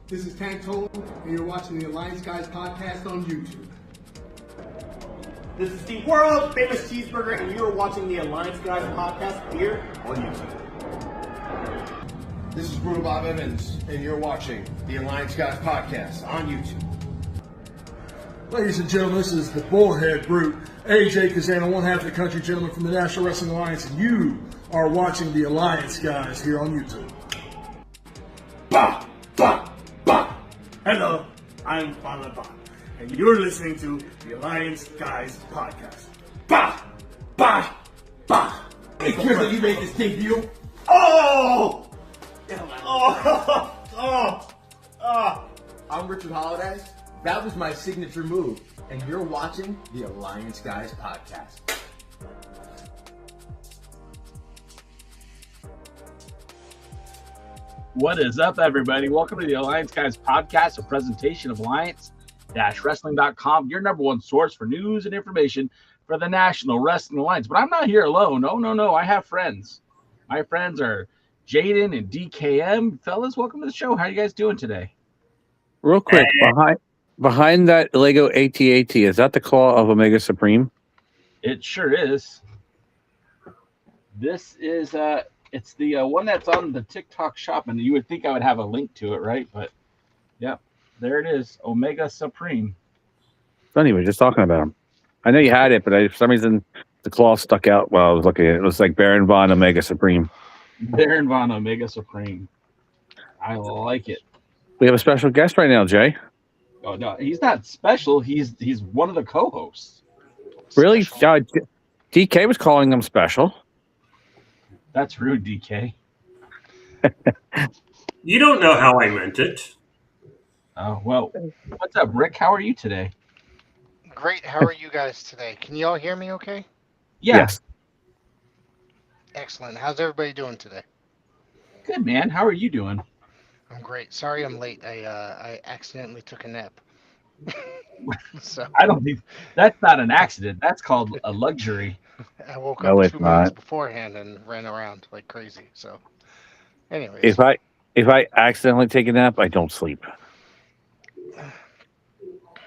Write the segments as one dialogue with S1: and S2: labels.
S1: This is Santo, and you're watching the Alliance Guys podcast on YouTube.
S2: This is the world famous cheeseburger, and you're watching the Alliance Guys podcast here on YouTube.
S3: This is Brutal Bob Evans, and you're watching the Alliance Guys podcast on YouTube.
S4: Ladies and gentlemen, this is the Bullhead Brute, AJ Kazana, one half of the country gentleman from the National Wrestling Alliance, and you are watching the Alliance Guys here on YouTube.
S2: Bah! Bah! Bah! Hello, I'm Father Bob, and you're listening to the Alliance Guys podcast. Bah! Bah! Bah!
S3: Hey, Chris, that you made this debut?
S2: Oh! Oh!
S3: I'm Richard Holiday. That was my signature move, and you're watching the Alliance Guys podcast.
S5: What is up, everybody? Welcome to the Alliance Guys podcast, a presentation of Alliance-Wrestling.com, your number one source for news and information for the National Wrestling Alliance. But I'm not here alone. No. I have friends. My friends are Jaden and DKM. Fellas, welcome to the show. How are you guys doing today?
S6: Real quick, behind that Lego AT-AT, is that the claw of Omega Supreme?
S5: It sure is. This is it's the one that's on the TikTok shop, and you would think I would have a link to it, right? But yeah, there it is, Omega Supreme.
S6: Anyway, just talking about him. I know you had it, but for some reason the claw stuck out while I was looking at it. It was like Baron Von Omega Supreme.
S5: Baron Von Omega Supreme. I like it.
S6: We have a special guest right now, Jay.
S5: Oh no, he's not special. He's one of the co-hosts.
S6: Really? DK was calling them special.
S5: That's rude, DK.
S7: You don't know how I meant it.
S5: Oh, well, what's up, Rick? How are you today?
S8: Great. How are you guys today? Can you all hear me okay?
S5: Yeah.
S6: Yes.
S8: Excellent. How's everybody doing today?
S5: Good, man. How are you doing?
S8: I'm great. Sorry I'm late. I accidentally took a nap. So
S5: I don't think that's not an accident. That's called a luxury.
S8: I woke
S6: No,
S8: up
S6: it's
S8: 2 minutes
S6: not.
S8: beforehand and ran around like crazy. So anyways.
S6: If I accidentally take a nap, I don't sleep.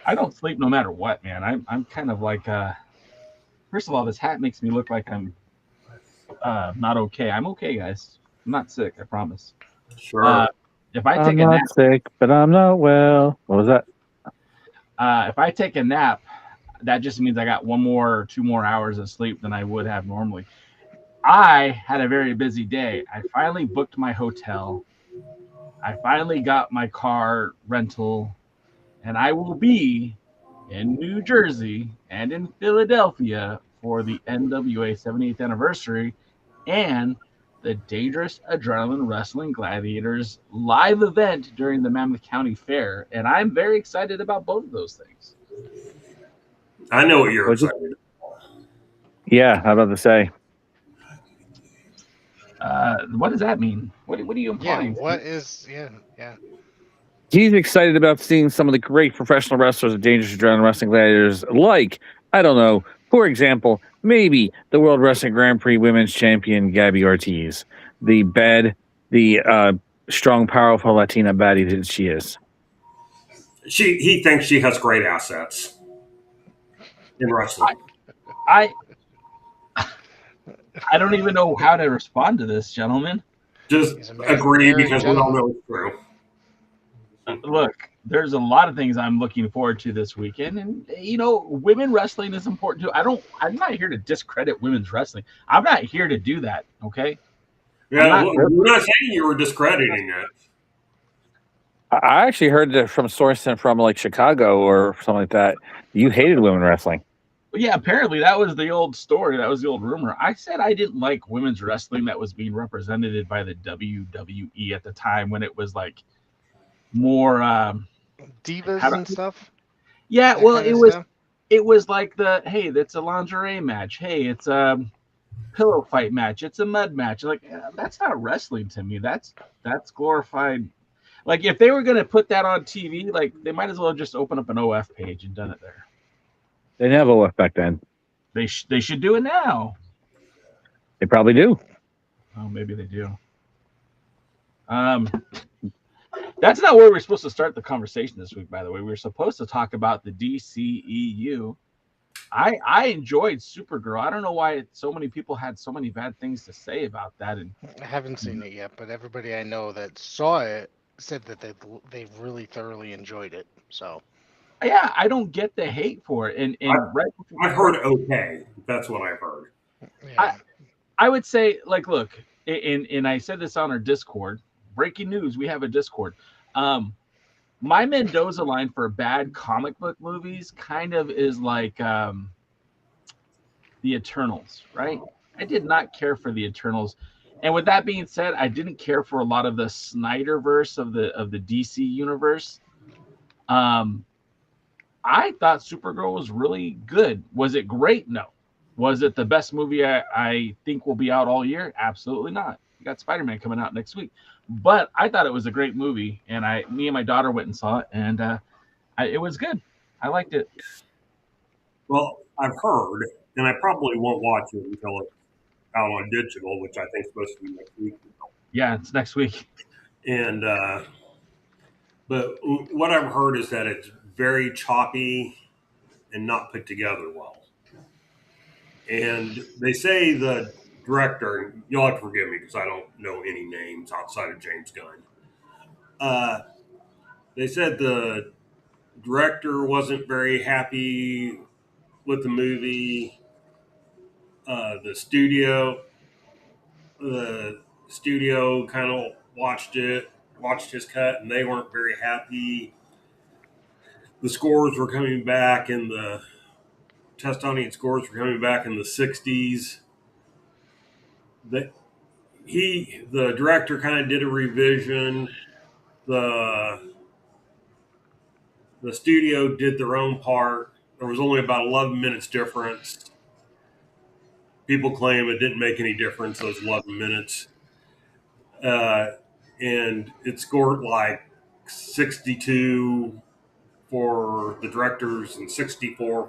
S5: I don't sleep no matter what, man. I'm kind of like first of all, this hat makes me look like I'm not okay. I'm okay, guys. I'm not sick, I promise.
S7: Sure.
S5: If I
S6: I'm
S5: take a
S6: not
S5: nap,
S6: sick, but I'm not well. What was that?
S5: if I take a nap, that just means I got 1 more or 2 more hours of sleep than I would have normally. I had a very busy day. I finally booked my hotel. I finally got my car rental, and I will be in New Jersey and in Philadelphia for the NWA 78th anniversary and the Dangerous Adrenaline Wrestling Gladiators live event during the Mammoth County Fair. And I'm very excited about both of those things.
S7: I know what you're excited about.
S6: Yeah, I'm about to say.
S5: What does that mean? What are you implying?
S8: Yeah.
S6: He's excited about seeing some of the great professional wrestlers of Dangerous Adrenaline Wrestling Gladiators, like, I don't know, for example, maybe the World Wrestling Grand Prix Women's Champion Gabby Ortiz, the strong, powerful Latina baddie that she is.
S7: he thinks she has great assets in wrestling.
S5: I don't even know how to respond to this, gentlemen.
S7: Just agree because we all know it's true.
S5: Look, there's a lot of things I'm looking forward to this weekend, and women wrestling is important too. I'm not here to discredit women's wrestling. I'm not here to do that. Okay.
S7: Yeah, we're not saying you were discrediting it.
S6: I actually heard that from sourcing from like Chicago or something like that. You hated women wrestling.
S5: Yeah, apparently that was the old story. That was the old rumor. I said I didn't like women's wrestling that was being represented by the WWE at the time when it was like more
S8: divas and stuff.
S5: Yeah, well, it was like hey, that's a lingerie match. Hey, it's a pillow fight match. It's a mud match. Like that's not wrestling to me. That's glorified. Like if they were gonna put that on TV, like they might as well just open up an OF page and done it there.
S6: They didn't have OF back then.
S5: They should do it now.
S6: They probably do.
S5: Oh, maybe they do. That's not where we're supposed to start the conversation this week, by the way. We were supposed to talk about the DCEU. I enjoyed Supergirl. I don't know why so many people had so many bad things to say about that. And
S8: I haven't seen it yet, but everybody I know that saw it said that they really thoroughly enjoyed it. So
S5: yeah, I don't get the hate for it. And
S7: I heard okay. That's what I heard.
S8: yeah.
S5: I would say, like, look, and I said this on our Discord. Breaking news: we have a Discord. My Mendoza line for bad comic book movies kind of is like the Eternals, right? I did not care for the Eternals, and with that being said, I didn't care for a lot of the Snyderverse of the DC universe. I thought Supergirl was really good. Was it great? No. Was it the best movie I think will be out all year? Absolutely not. You got Spider-Man coming out next week. But I thought it was a great movie, and me and my daughter went and saw it, and it was good. I liked it.
S7: Well, I've heard, and I probably won't watch it until it's out on digital, which I think is supposed to be next week.
S5: Yeah, it's next week.
S7: And but what I've heard is that it's very choppy and not put together well. And they say the director, you'll have to forgive me because I don't know any names outside of James Gunn. They said the director wasn't very happy with the movie. The studio kind of watched his cut, and they weren't very happy. The scores were coming back, and the test audience scores were coming back in the 60s. The director kind of did a revision. The studio did their own part. There was only about 11 minutes difference. People claim it didn't make any difference, those 11 minutes. And it scored like 62 for the directors and 64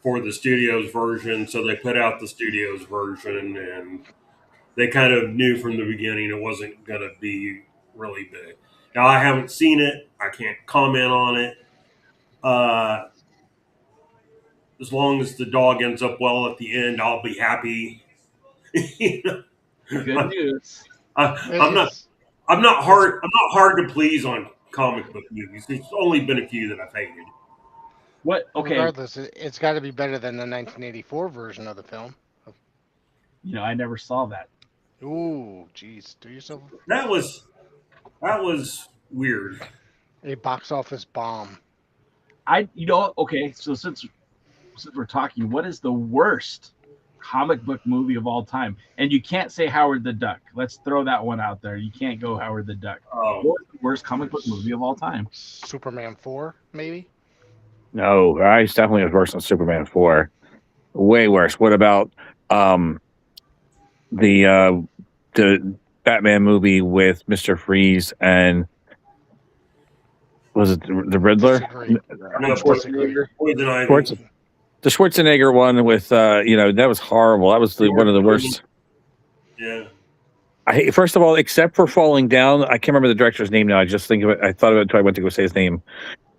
S7: for the studio's version. So they put out the studio's version, and they kind of knew from the beginning it wasn't going to be really big. Now, I haven't seen it. I can't comment on it. As long as the dog ends up well at the end, I'll be happy.
S5: Good news.
S7: I'm not hard to please on comic book movies. There's only been a few that I've hated.
S5: What? Okay.
S8: Regardless, it's got to be better than the 1984 version of the film.
S5: I never saw that.
S8: Ooh, geez, do yourself.
S7: That was weird.
S8: A box office bomb.
S5: Okay. So since we're talking, what is the worst comic book movie of all time? And you can't say Howard the Duck. Let's throw that one out there. You can't go Howard the Duck.
S7: Oh.
S5: What's the worst comic book movie of all time?
S8: Superman 4, maybe?
S6: No, it's definitely worse than Superman 4. Way worse. What about the Batman movie with Mr. Freeze and was it the Riddler?
S7: No,
S6: the Schwarzenegger one with that was horrible. That was one of the worst.
S7: Yeah.
S6: First of all, except for Falling Down, I can't remember the director's name now. I just think of it. I thought of it until I went to go say his name.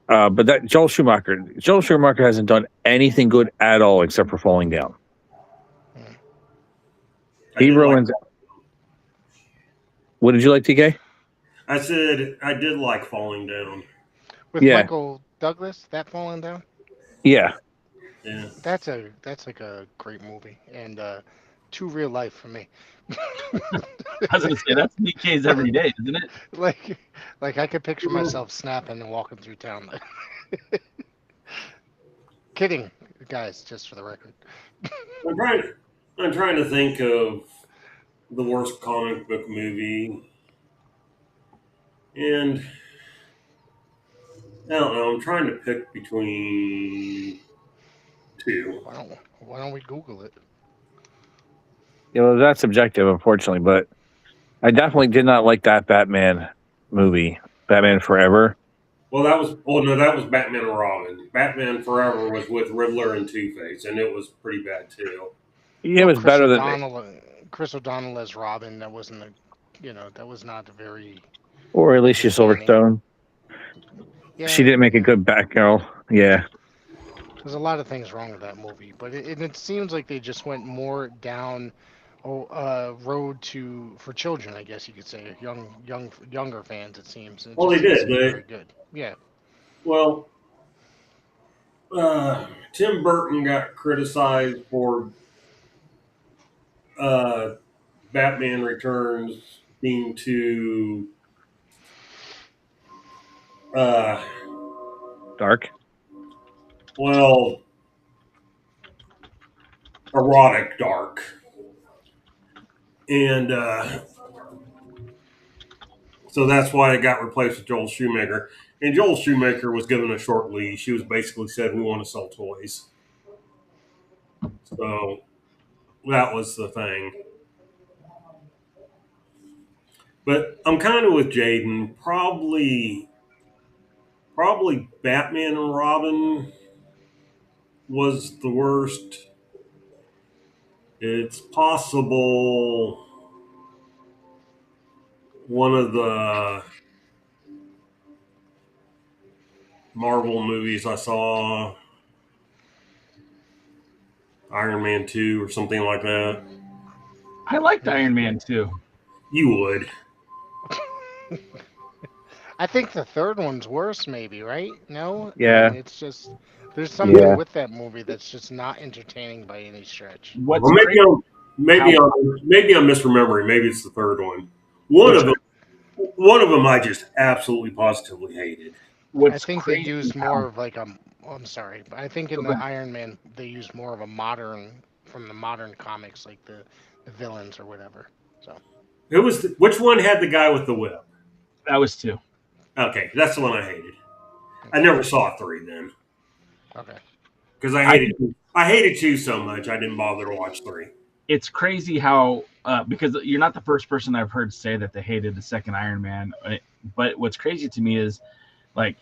S6: But that Joel Schumacher hasn't done anything good at all except for Falling Down. He ruins. What did you like, TK?
S7: I said I did like Falling Down.
S8: With Michael Douglas, that Falling Down.
S6: Yeah.
S7: Yeah.
S8: That's like a great movie and too real life for me.
S5: I was gonna say that's DK's every day, isn't it?
S8: Like I could picture myself snapping and walking through town. Kidding, guys, just for the record.
S7: I'm trying to think of the worst comic book movie, and I don't know. I'm trying to pick between two.
S8: Why don't we Google it?
S6: You know, that's subjective, unfortunately, but I definitely did not like that Batman movie, Batman Forever.
S7: Well, that was Batman and Robin. Batman Forever was with Riddler and Two-Face, and it was pretty bad too.
S6: It was better than
S8: Chris O'Donnell as Robin. That wasn't that was not a very.
S6: Or Alicia Silverstone.
S8: Yeah,
S6: she didn't make a good Batgirl. Yeah.
S8: There's a lot of things wrong with that movie, but it seems like they just went more down road for children, I guess you could say, younger fans. It seems.
S7: Well, they did.
S8: Very good. Yeah.
S7: Well, Tim Burton got criticized for Batman Returns being too
S6: dark.
S7: Well, erotic dark. And so that's why it got replaced with Joel Schumacher. And Joel Schumacher was given a short leash. He was basically said, we want to sell toys. So that was the thing. But I'm kind of with Jaden. Probably Batman and Robin was the worst. It's possible one of the Marvel movies I saw, Iron Man 2 or something like that.
S5: I liked Iron Man 2.
S7: You would.
S8: I think the third one's worse, maybe, right? No?
S6: Yeah.
S8: I mean, it's just, there's something with that movie that's just not entertaining by any stretch.
S7: Maybe I'm misremembering. Maybe it's the third one. One of them I just absolutely positively hated.
S8: I think they used more of like I'm sorry, but I think in the Iron Man they used more of a from the modern comics, like the villains or whatever. So
S7: which one had the guy with the whip?
S5: That was 2.
S7: Okay, that's the one I hated. I never saw 3 then.
S8: Okay.
S7: Because I hated 2 so much I didn't bother to watch 3.
S5: It's crazy how because you're not the first person I've heard say that they hated the second Iron Man. But what's crazy to me is, like,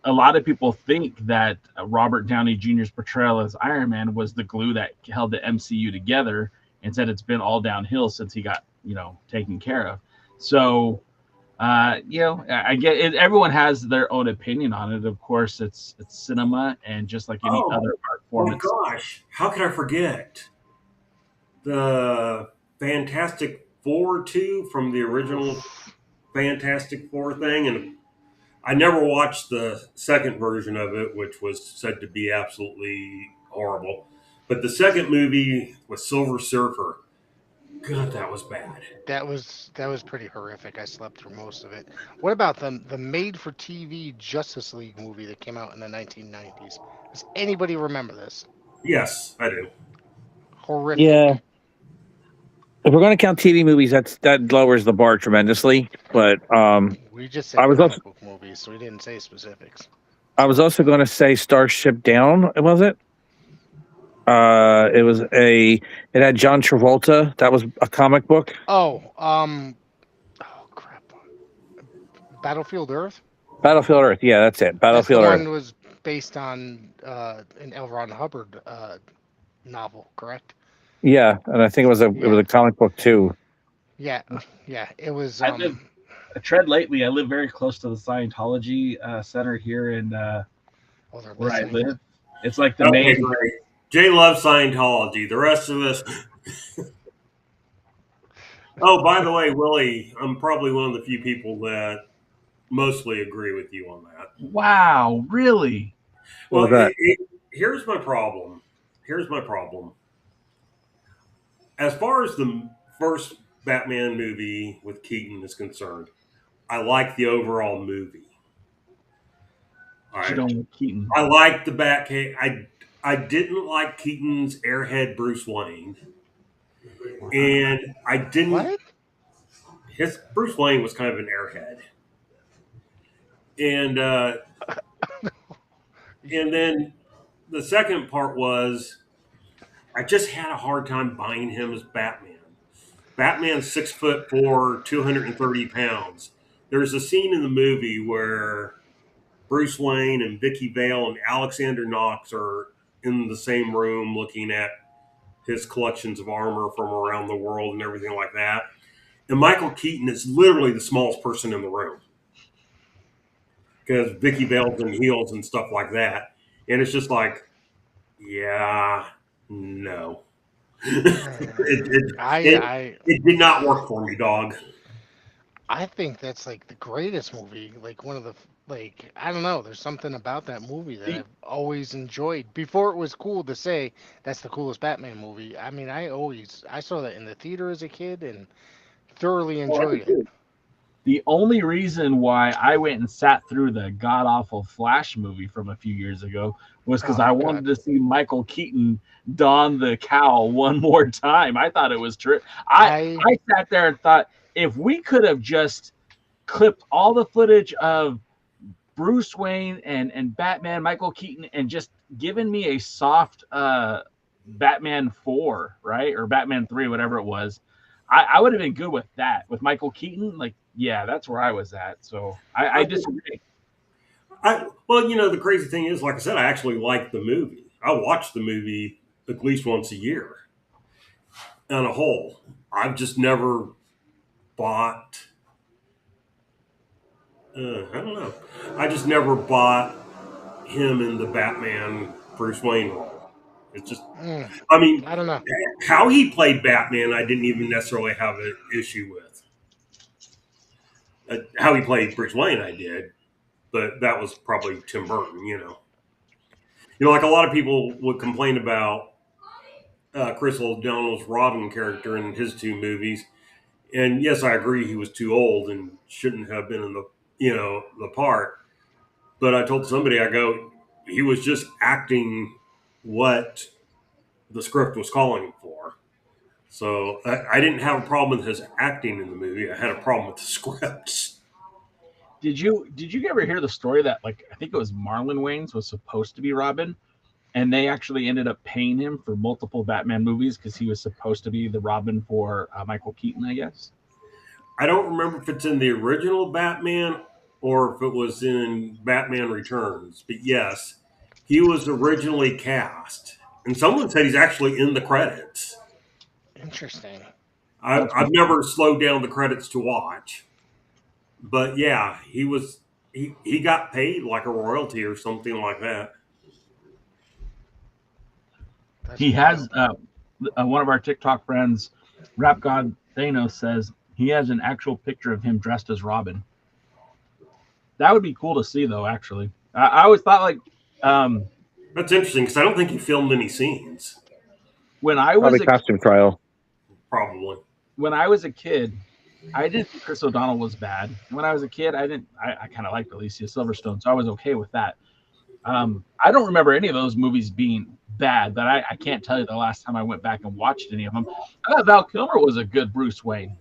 S5: a lot of people think that Robert Downey Jr.'s portrayal as Iron Man was the glue that held the MCU together, and said it's been all downhill since he got taken care of. So. I get it. Everyone has their own opinion on it. Of course, it's cinema, and just like any other art form.
S7: Oh my gosh, how could I forget the Fantastic Four 2 from the original Fantastic Four thing? And I never watched the second version of it, which was said to be absolutely horrible. But the second movie with Silver Surfer. God, that was bad.
S8: That was pretty horrific. I slept through most of it. What about the made-for-TV Justice League movie that came out in the 1990s? Does anybody remember this?
S7: Yes, I do.
S8: Horrific.
S6: Yeah. If we're going to count TV movies, that lowers the bar tremendously. But
S8: we just said comic book movies, so we didn't say specifics.
S6: I was also going to say Starship Down. Was it? It had John Travolta. That was a comic book.
S8: Oh crap. Battlefield Earth?
S6: Battlefield Earth. Yeah, that's it. Battlefield Earth.
S8: One was based on an L. Ron Hubbard novel, correct?
S6: Yeah, and I think it was a comic book too.
S8: Yeah, yeah. It was.
S5: I tread lately. I live very close to the Scientology center here in
S8: Oh, they're
S5: where I
S8: listening.
S5: live. It's like the
S7: Okay,
S5: main.
S7: great. Jay loves Scientology. The rest of us. Oh, by the way, Willie, I'm probably one of the few people that mostly agree with you on that.
S5: Wow, really?
S6: What
S7: Well,
S6: was that?
S7: here's my problem. Here's my problem. As far as the first Batman movie with Keaton is concerned, I like the overall movie. All
S5: You
S7: right.
S5: don't like Keaton.
S7: I like the Batcave. I didn't like Keaton's airhead Bruce Wayne, and I didn't.
S8: What?
S7: His Bruce Wayne was kind of an airhead, and then the second part was I just had a hard time buying him as Batman. Batman's 6'4", 230 pounds. There's a scene in the movie where Bruce Wayne and Vicky Vale and Alexander Knox are in the same room looking at his collections of armor from around the world and everything like that. And Michael Keaton is literally the smallest person in the room because Vicky Vale's in heels and stuff like that. And it's just like, yeah, no. It did not work for me, dog.
S8: I think that's like the greatest movie. Like one of the I don't know. There's something about that movie that I've always enjoyed. Before it was cool to say that's the coolest Batman movie. I mean, I saw that in the theater as a kid and thoroughly enjoyed it.
S5: The only reason why I went and sat through the god awful Flash movie from a few years ago was because I wanted to see Michael Keaton don the cowl one more time. I thought it was true. I sat there and thought, if we could have just clipped all the footage of Bruce Wayne and Batman, Michael Keaton, and just given me a soft Batman 4, right? Or Batman 3, whatever it was, I would have been good with that. With Michael Keaton, like, yeah, that's where I was at. So I disagree.
S7: Well, the crazy thing is, like I said, I actually like the movie. I watch the movie at least once a year on a whole. I've just never bought I don't know. I just never bought him in the Batman Bruce Wayne role. It's just, I mean,
S8: I don't know
S7: how he played Batman. I didn't even necessarily have an issue with how he played Bruce Wayne. I did, but that was probably Tim Burton. Like a lot of people would complain about Chris O'Donnell's Robin character in his two movies. And yes, I agree he was too old and shouldn't have been in the part. But I told somebody, I go, he was just acting what the script was calling for. So I didn't have a problem with his acting in the movie. I had a problem with the scripts.
S5: Did you ever hear the story that, like, I think it was Marlon Wayans was supposed to be Robin, and they actually ended up paying him for multiple Batman movies because he was supposed to be the Robin for Michael Keaton, I guess?
S7: I don't remember if it's in the original Batman or if it was in Batman Returns. But yes, he was originally cast. And someone said he's actually in the credits.
S8: Interesting.
S7: I've never slowed down the credits to watch. But yeah, he got paid like a royalty or something like that.
S5: He has one of our TikTok friends, Rap God Thanos, says he has an actual picture of him dressed as Robin. That would be cool to see, though. Actually, I always thought like
S7: that's interesting because I don't think he filmed any scenes.
S5: When I was
S6: a costume trial,
S7: probably.
S5: When I was a kid, I didn't think Chris O'Donnell was bad. When I was a kid, I kind of liked Alicia Silverstone, so I was okay with that. I don't remember any of those movies being bad, but I can't tell you the last time I went back and watched any of them. I thought Val Kilmer was a good Bruce Wayne.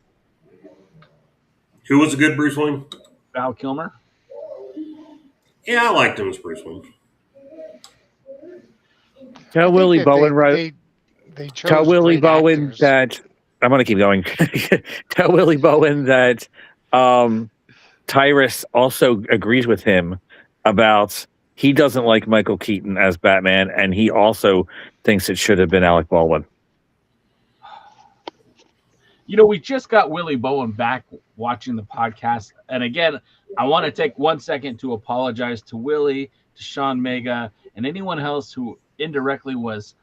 S7: Who was a good Bruce Wayne?
S5: Val Kilmer.
S7: Yeah, I liked him as Bruce Wayne.
S6: Tell Willie Bowen
S8: Tell Willie
S6: Bowen that I'm going to keep going. Tell Willie Bowen that Tyrus also agrees with him about he doesn't like Michael Keaton as Batman, and he also thinks it should have been Alec Baldwin.
S5: We just got Willie Bowen back watching the podcast. And again, I want to take 1 second to apologize to Willie, to Sean Mega, and anyone else who indirectly was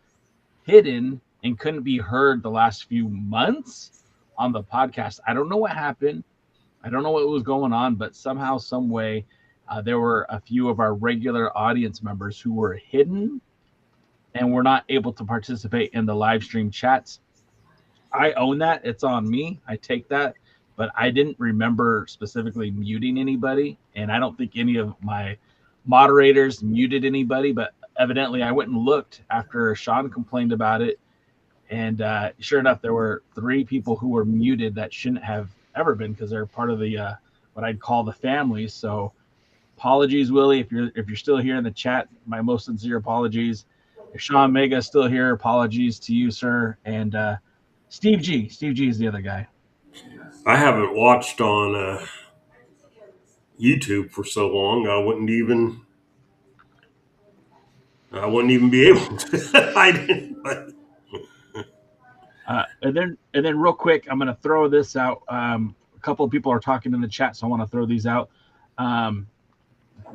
S5: hidden and couldn't be heard the last few months on the podcast. I don't know what happened. I don't know what was going on, but somehow, some way, there were a few of our regular audience members who were hidden and were not able to participate in the live stream chats. I own that. It's on me. I take that. But I didn't remember specifically muting anybody. And I don't think any of my moderators muted anybody. But evidently, I went and looked after Sean complained about it. And sure enough, there were 3 people who were muted that shouldn't have ever been because they're part of the what I'd call the family. So apologies, Willie, if you're still here in the chat. My most sincere apologies. If Sean Mega is still here, apologies to you, sir. And Steve G is the other guy.
S7: I haven't watched on YouTube for so long. I wouldn't even be able to. I didn't. But.
S5: And then real quick, I'm going to throw this out. A couple of people are talking in the chat, so I want to throw these out.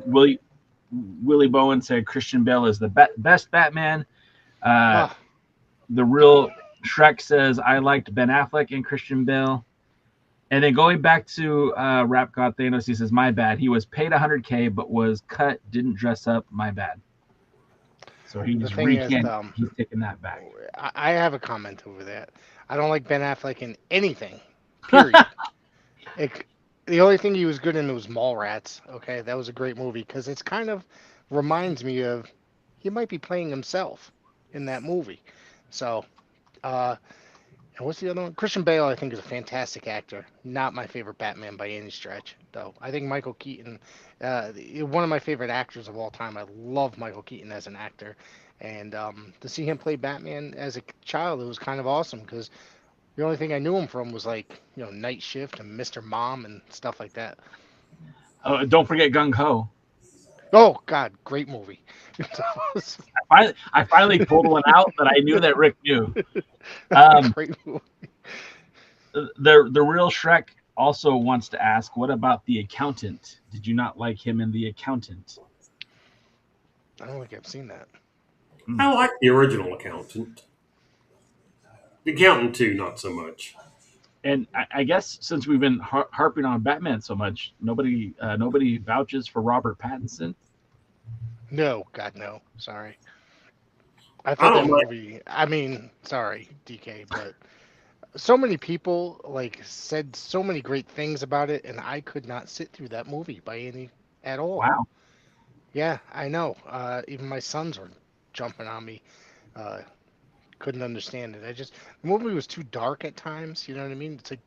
S5: Willie Bowen said Christian Bale is the best Batman. The real Shrek says I liked Ben Affleck and Christian Bale. And then going back to Rap God Thanos, he says, my bad. He was paid $100K, but was cut, didn't dress up. My bad. So he's taking that back.
S8: I have a comment over that. I don't like Ben Affleck in anything, period. The only thing he was good in was Mallrats. Okay, that was a great movie because it's kind of reminds me of he might be playing himself in that movie. So, and what's the other one? Christian Bale, I think, is a fantastic actor. Not my favorite Batman by any stretch, though. I think Michael Keaton, one of my favorite actors of all time. I love Michael Keaton as an actor. And to see him play Batman as a child, it was kind of awesome because the only thing I knew him from was like, Night Shift and Mr. Mom and stuff like that.
S5: Don't forget Gung Ho.
S8: Oh, God, great movie.
S5: I finally pulled one out that I knew that Rick knew.
S8: Great movie.
S5: The real Shrek also wants to ask, what about The Accountant? Did you not like him in The Accountant?
S8: I don't think I've seen that.
S7: I like the original Accountant. The Accountant 2, not so much.
S5: And I guess since we've been harping on Batman so much, nobody vouches for Robert Pattinson.
S8: No, God, no. Sorry. I thought that movie. I mean, sorry, DK, but so many people said so many great things about it, and I could not sit through that movie at all.
S5: Wow.
S8: Yeah, I know. Even my sons were jumping on me. Couldn't understand it. The movie was too dark at times. You know what I mean? It's like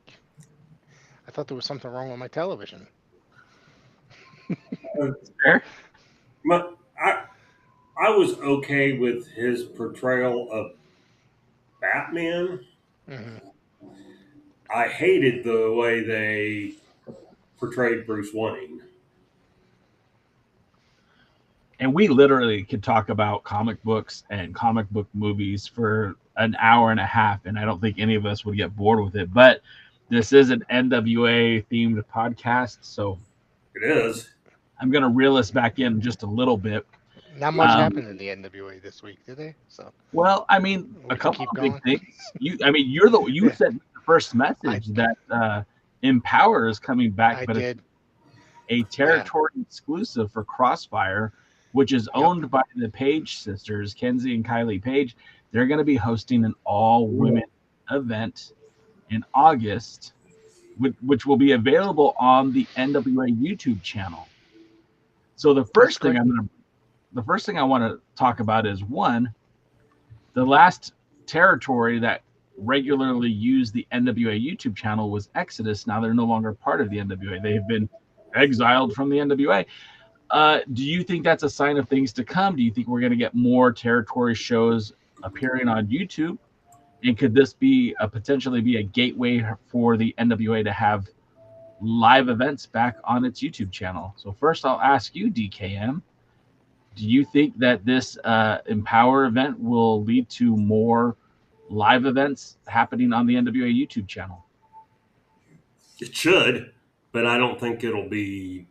S8: I thought there was something wrong with my television.
S5: Fair.
S7: I was okay with his portrayal of Batman.
S8: Mm-hmm.
S7: I hated the way they portrayed Bruce Wayne.
S5: And we literally could talk about comic books and comic book movies for an hour and a half, and I don't think any of us would get bored with it. But this is an NWA-themed podcast, so
S7: it is.
S5: I'm going to reel us back in just a little bit.
S8: Not much happened in the NWA this week, did they? So.
S5: Well, I mean, a couple of big things. You sent the first message that Empower is coming back, but it's a territory exclusive for Kross Fire, which is owned by the Page sisters, Kenzie and Kylie Page. They're going to be hosting an all-women event in August, which will be available on the NWA YouTube channel. So the first thing I want to talk about is, one, the last territory that regularly used the NWA YouTube channel was Exodus. Now they're no longer part of the NWA. They've been exiled from the NWA. Do you think that's a sign of things to come? Do you think we're going to get more territory shows appearing on YouTube? And could this be potentially be a gateway for the NWA to have live events back on its YouTube channel? So first I'll ask you, DKM, do you think that this Empower event will lead to more live events happening on the NWA YouTube channel?
S7: It should, but I don't think it'll be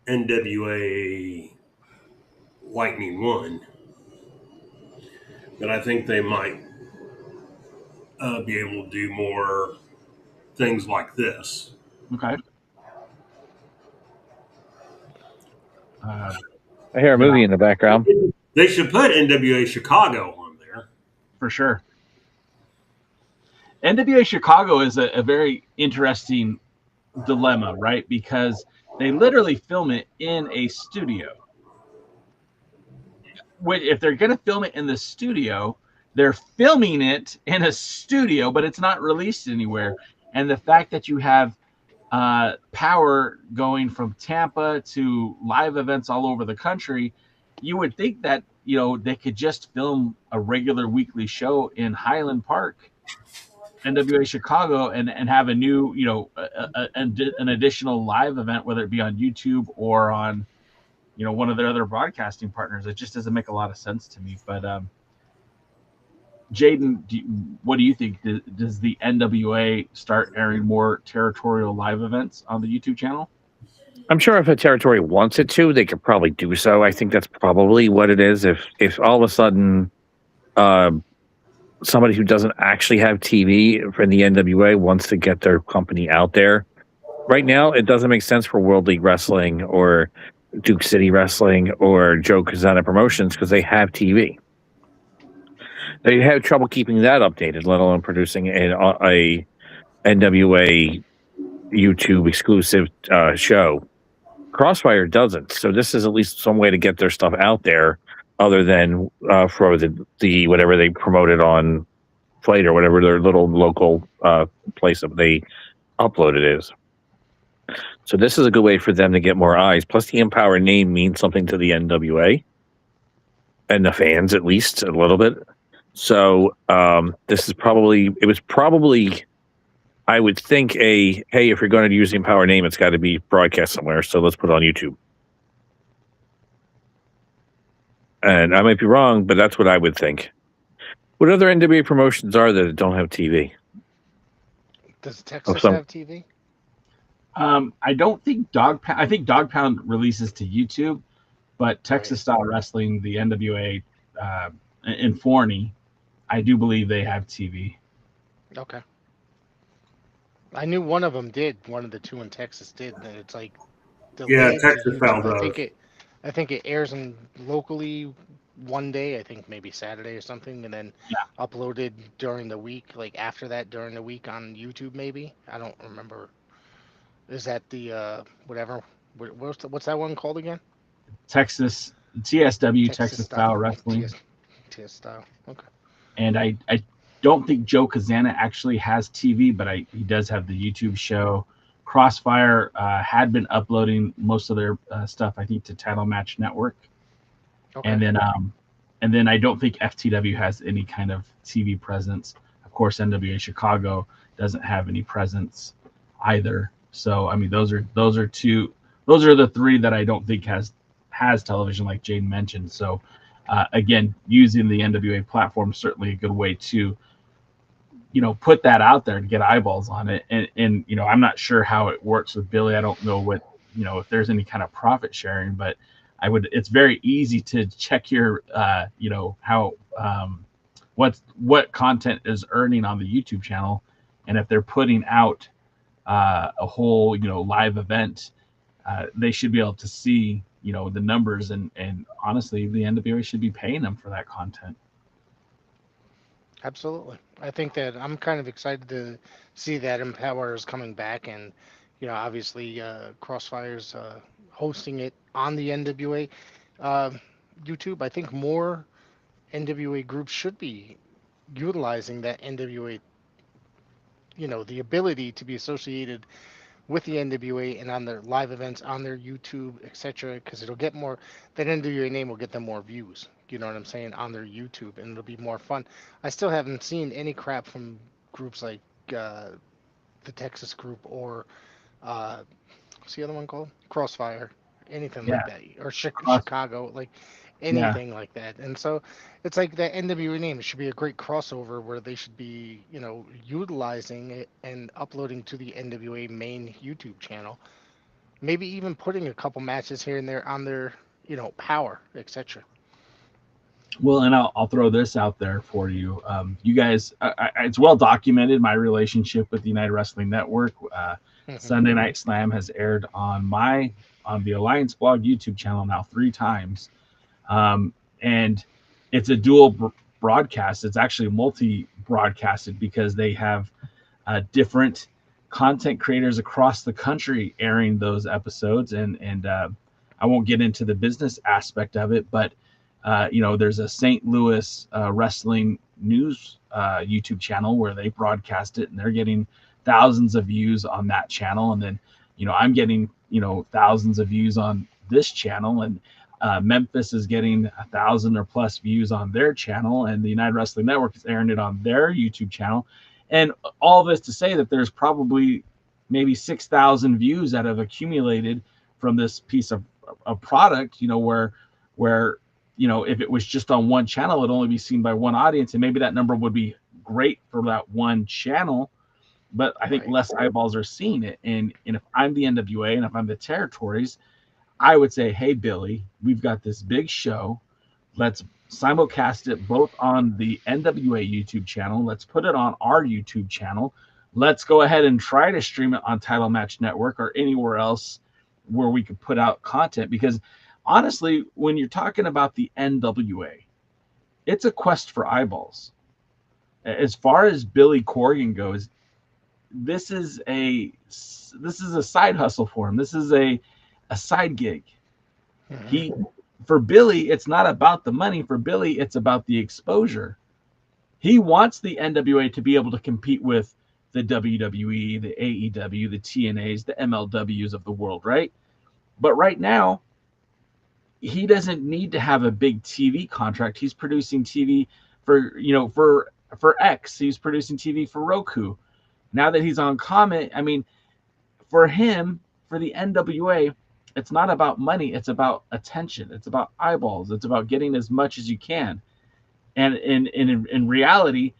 S7: NWA Lightning 1. But I think they might be able to do more things like this.
S5: Okay.
S6: I hear a movie in the background.
S7: They should put NWA Chicago on there.
S5: For sure. NWA Chicago is a very interesting dilemma, right? Because they literally film it in a studio. If they're going to film it in the studio, they're filming it in a studio, but it's not released anywhere. And the fact that you have power going from Tampa to live events all over the country, you would think that, they could just film a regular weekly show in Highland Park, NWA Chicago, and have a new, an additional live event, whether it be on YouTube or on, one of their other broadcasting partners. It just doesn't make a lot of sense to me. But Jaden, what do you think? Does the NWA start airing more territorial live events on the YouTube channel?
S6: I'm sure if a territory wants it to, they could probably do so. I think that's probably what it is. If all of a sudden somebody who doesn't actually have TV for the NWA wants to get their company out there, right now it doesn't make sense for World League Wrestling or Duke City Wrestling or Joe Kazana Promotions because they have TV. They have trouble keeping that updated, let alone producing a NWA YouTube exclusive show. Kross Fire doesn't, so this is at least some way to get their stuff out there, other than for the whatever they promoted on Flight or whatever their little local place that they upload it is. So this is a good way for them to get more eyes. Plus, the Empower name means something to the NWA and the fans, at least a little bit. So this is probably, I would think hey, if you're going to use the Empower name, it's got to be broadcast somewhere. So let's put it on YouTube. And I might be wrong, but that's what I would think. What other NWA promotions are there that don't have TV?
S8: Does Texas have TV?
S5: I don't think Dog Pound. I think Dog Pound releases to YouTube, but Texas Style Wrestling, the NWA, in Forney, I do believe they have TV.
S8: Okay. I knew one of them did. One of the two in Texas did. And it's like,
S7: Texas found
S8: I think it airs in locally one day. I think maybe Saturday or something, and then uploaded during the week. Like after that, during the week on YouTube, maybe. I don't remember. Is that the whatever? What's that one called again?
S5: Texas TSW, Texas Style Wrestling.
S8: TS Style. Okay.
S5: And I don't think Joe Kazana actually has TV, but he does have the YouTube show. Kross Fire had been uploading most of their stuff, I think, to Title Match Network. Okay. And then I don't think FTW has any kind of TV presence. Of course, NWA Chicago doesn't have any presence either. So I mean, those are the three that I don't think has television, like Jaden mentioned. So again, using the NWA platform is certainly a good way to put that out there to get eyeballs on it. And I'm not sure how it works with Billy. I don't know what if there's any kind of profit sharing, but it's very easy to check your how what content is earning on the YouTube channel, and if they're putting out a whole live event, they should be able to see the numbers, and honestly the NWA should be paying them for that content.
S8: Absolutely. I think that I'm kind of excited to see that Empower is coming back, and obviously Kross Fire's hosting it on the NWA YouTube. I think more NWA groups should be utilizing that NWA, the ability to be associated with the NWA and on their live events on their YouTube, etc., because it'll get more, that NWA name will get them more views, you know what I'm saying, on their YouTube, and it'll be more fun. I still haven't seen any crap from groups like the Texas group or what's the other one called? Kross Fire, anything like that, or Chicago. Like, anything like that. And so it's like the NWA name. It should be a great crossover where they should be, utilizing it and uploading to the NWA main YouTube channel. Maybe even putting a couple matches here and there on their, Power, etc.
S5: Well, and I'll throw this out there for you. You guys, it's well documented my relationship with the United Wrestling Network. Sunday Night Slam has aired on the Alliance Blog YouTube channel now 3 times, and it's a dual broadcast. It's actually multi-broadcasted because they have different content creators across the country airing those episodes, and I won't get into the business aspect of it, but there's a St. Louis wrestling news YouTube channel where they broadcast it, and they're getting thousands of views on that channel. And then, I'm getting, thousands of views on this channel, and Memphis is getting 1,000 or plus views on their channel, and the United Wrestling Network is airing it on their YouTube channel. And all this to say that there's probably maybe 6,000 views that have accumulated from this piece of product, where if it was just on one channel, it'd only be seen by one audience, and maybe that number would be great for that one channel, but I think less eyeballs are seeing it. And if I'm the NWA and if I'm the territories, I would say, hey, Billy, we've got this big show. Let's simulcast it both on the NWA YouTube channel. Let's put it on our YouTube channel. Let's go ahead and try to stream it on Title Match Network or anywhere else where we could put out content, because honestly, when you're talking about the NWA, it's a quest for eyeballs. As far as Billy Corgan goes, this is a side hustle for him. This is a side gig. For Billy, it's not about the money. For Billy, it's about the exposure. He wants the NWA to be able to compete with the WWE, the AEW, the TNAs, the MLWs of the world, right? But right now, he doesn't need to have a big TV contract. He's producing TV for X. He's producing TV for Roku. Now that he's on Comet, I mean, for him, for the NWA, it's not about money. It's about attention. It's about eyeballs. It's about getting as much as you can. And in reality,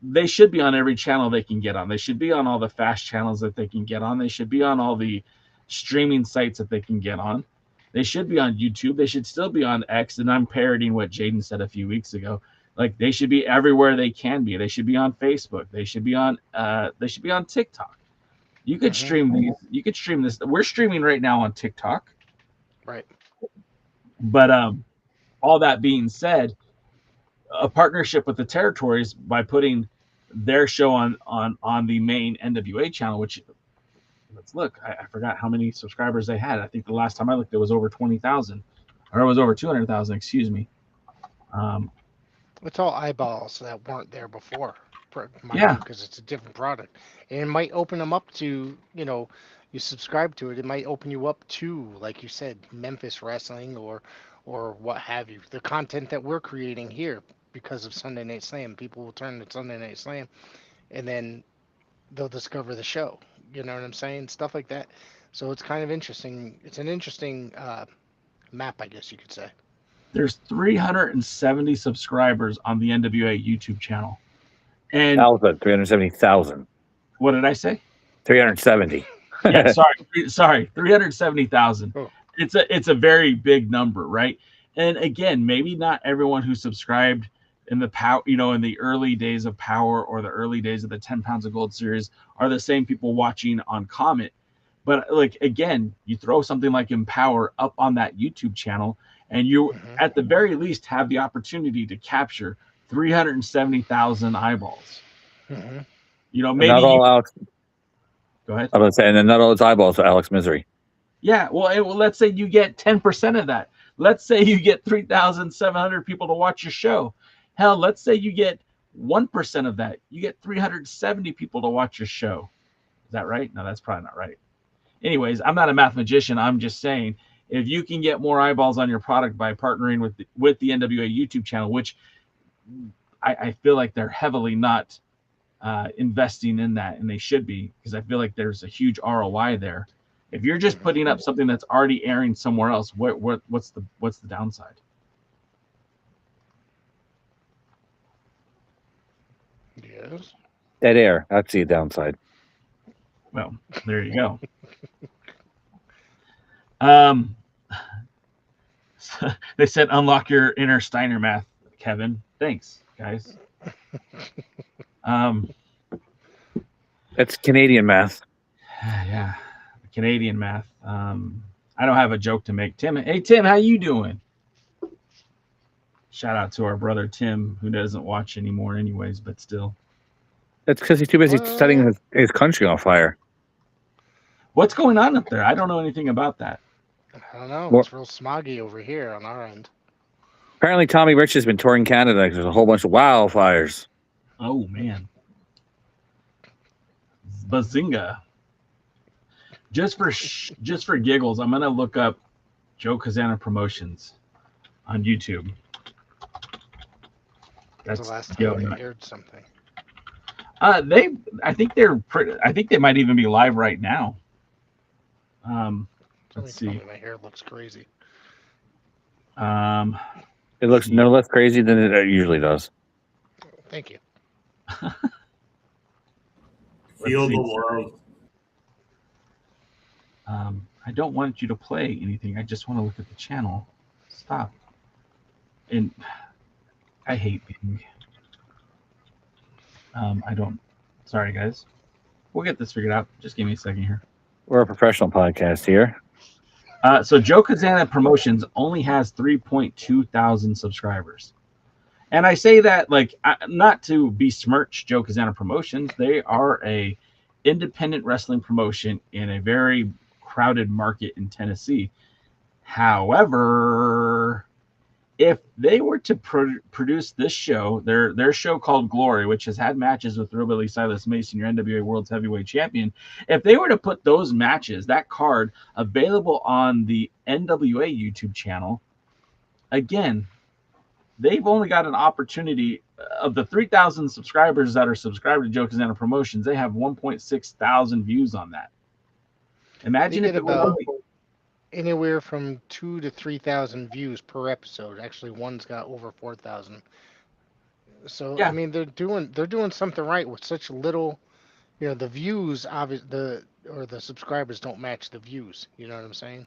S5: they should be on every channel they can get on. They should be on all the fast channels that they can get on. They should be on all the streaming sites that they can get on. They should be on YouTube. They should still be on X. And I'm parroting what Jaden said a few weeks ago. Like, they should be everywhere they can be. They should be on Facebook. They should be on TikTok. You could stream these. You could stream this. We're streaming right now on TikTok.
S8: Right.
S5: But all that being said, a partnership with the territories by putting their show on the main NWA channel, which, let's look. I forgot how many subscribers they had. I think the last time I looked, it was over 20,000, or it was over 200,000. Excuse me.
S8: It's all eyeballs that weren't there before. Because it's a different product, and it might open them up to, you subscribe to it. It might open you up to, like you said, Memphis wrestling or what have you. The content that we're creating here because of Sunday Night Slam, people will turn to Sunday Night Slam, and then they'll discover the show. You know what I'm saying? Stuff like that. So it's kind of interesting. It's an interesting map, I guess you could say.
S5: There's 370 subscribers on the NWA YouTube channel. And
S6: 370,000.
S5: What did I say?
S6: 370.
S5: Yeah, sorry, 370,000. Oh. It's a very big number, right? And again, maybe not everyone who subscribed in the in the early days of Power or the early days of the 10 Pounds of Gold series are the same people watching on Comet. But like, again, you throw something like Empower up on that YouTube channel, and you at the very least have the opportunity to capture 370,000 eyeballs. Maybe
S6: not all Alex.
S5: Go ahead.
S6: I was saying, and not all its eyeballs are Alex Misery.
S5: Yeah, well, let's say you get 10% of that. Let's say you get 3,700 people to watch your show. Hell, let's say you get 1% of that. You get 370 people to watch your show. Is that right? No, that's probably not right. Anyways, I'm not a math magician. I'm just saying, if you can get more eyeballs on your product by partnering with the NWA YouTube channel, which I feel like they're heavily not investing in that, and they should be, because I feel like there's a huge ROI there. If you're just putting up something that's already airing somewhere else, what's the downside?
S8: Yes.
S6: Dead air. That's the downside.
S5: Well, there you go. Um, they said unlock your inner Steiner math, Kevin. Thanks, guys. Um,
S6: That's Canadian math.
S5: yeah, Canadian math. I don't have a joke to make. Tim, hey Tim, how you doing? Shout out to our brother Tim, who doesn't watch anymore, anyways, but still.
S6: That's because he's too busy setting his country on fire.
S5: What's going on up there? I don't know anything about that.
S8: I don't know.
S6: Well-
S8: It's real smoggy over here on our end.
S6: Apparently, Tommy Rich has been touring Canada because there's a whole bunch of wildfires.
S5: Oh man, bazinga! Just for giggles, I'm gonna look up Joe Kazana Promotions on YouTube.
S8: That's the last
S5: yeah,
S8: time I aired something.
S5: I think they might even be live right now. Let's see.
S8: My hair looks crazy.
S6: It looks no less crazy than it usually does.
S8: Thank you.
S7: Feel the love.
S5: I don't want you to play anything. I just want to look at the channel. Stop. And I hate being. I don't. Sorry, guys. We'll get this figured out. Just give me a second here.
S6: We're a professional podcast here.
S5: So Joe Kazana Promotions only has 3.2 thousand subscribers. And I say that not to besmirch Joe Kazana Promotions. They are a independent wrestling promotion in a very crowded market in Tennessee. However, if they were to produce this show, their show called Glory, which has had matches with Hillbilly Silas Mason, your NWA World's Heavyweight Champion, if they were to put those matches, that card, available on the NWA YouTube channel, again, they've only got an opportunity of the 3,000 subscribers that are subscribed to Joe Kazana Promotions. They have 1.6 thousand views on that. Imagine if it was
S8: anywhere from 2,000 to 3,000 views per episode. Actually, one's got over 4,000. So yeah. I mean, they're doing something right with such little. You know, the views the subscribers don't match the views. You know what I'm saying?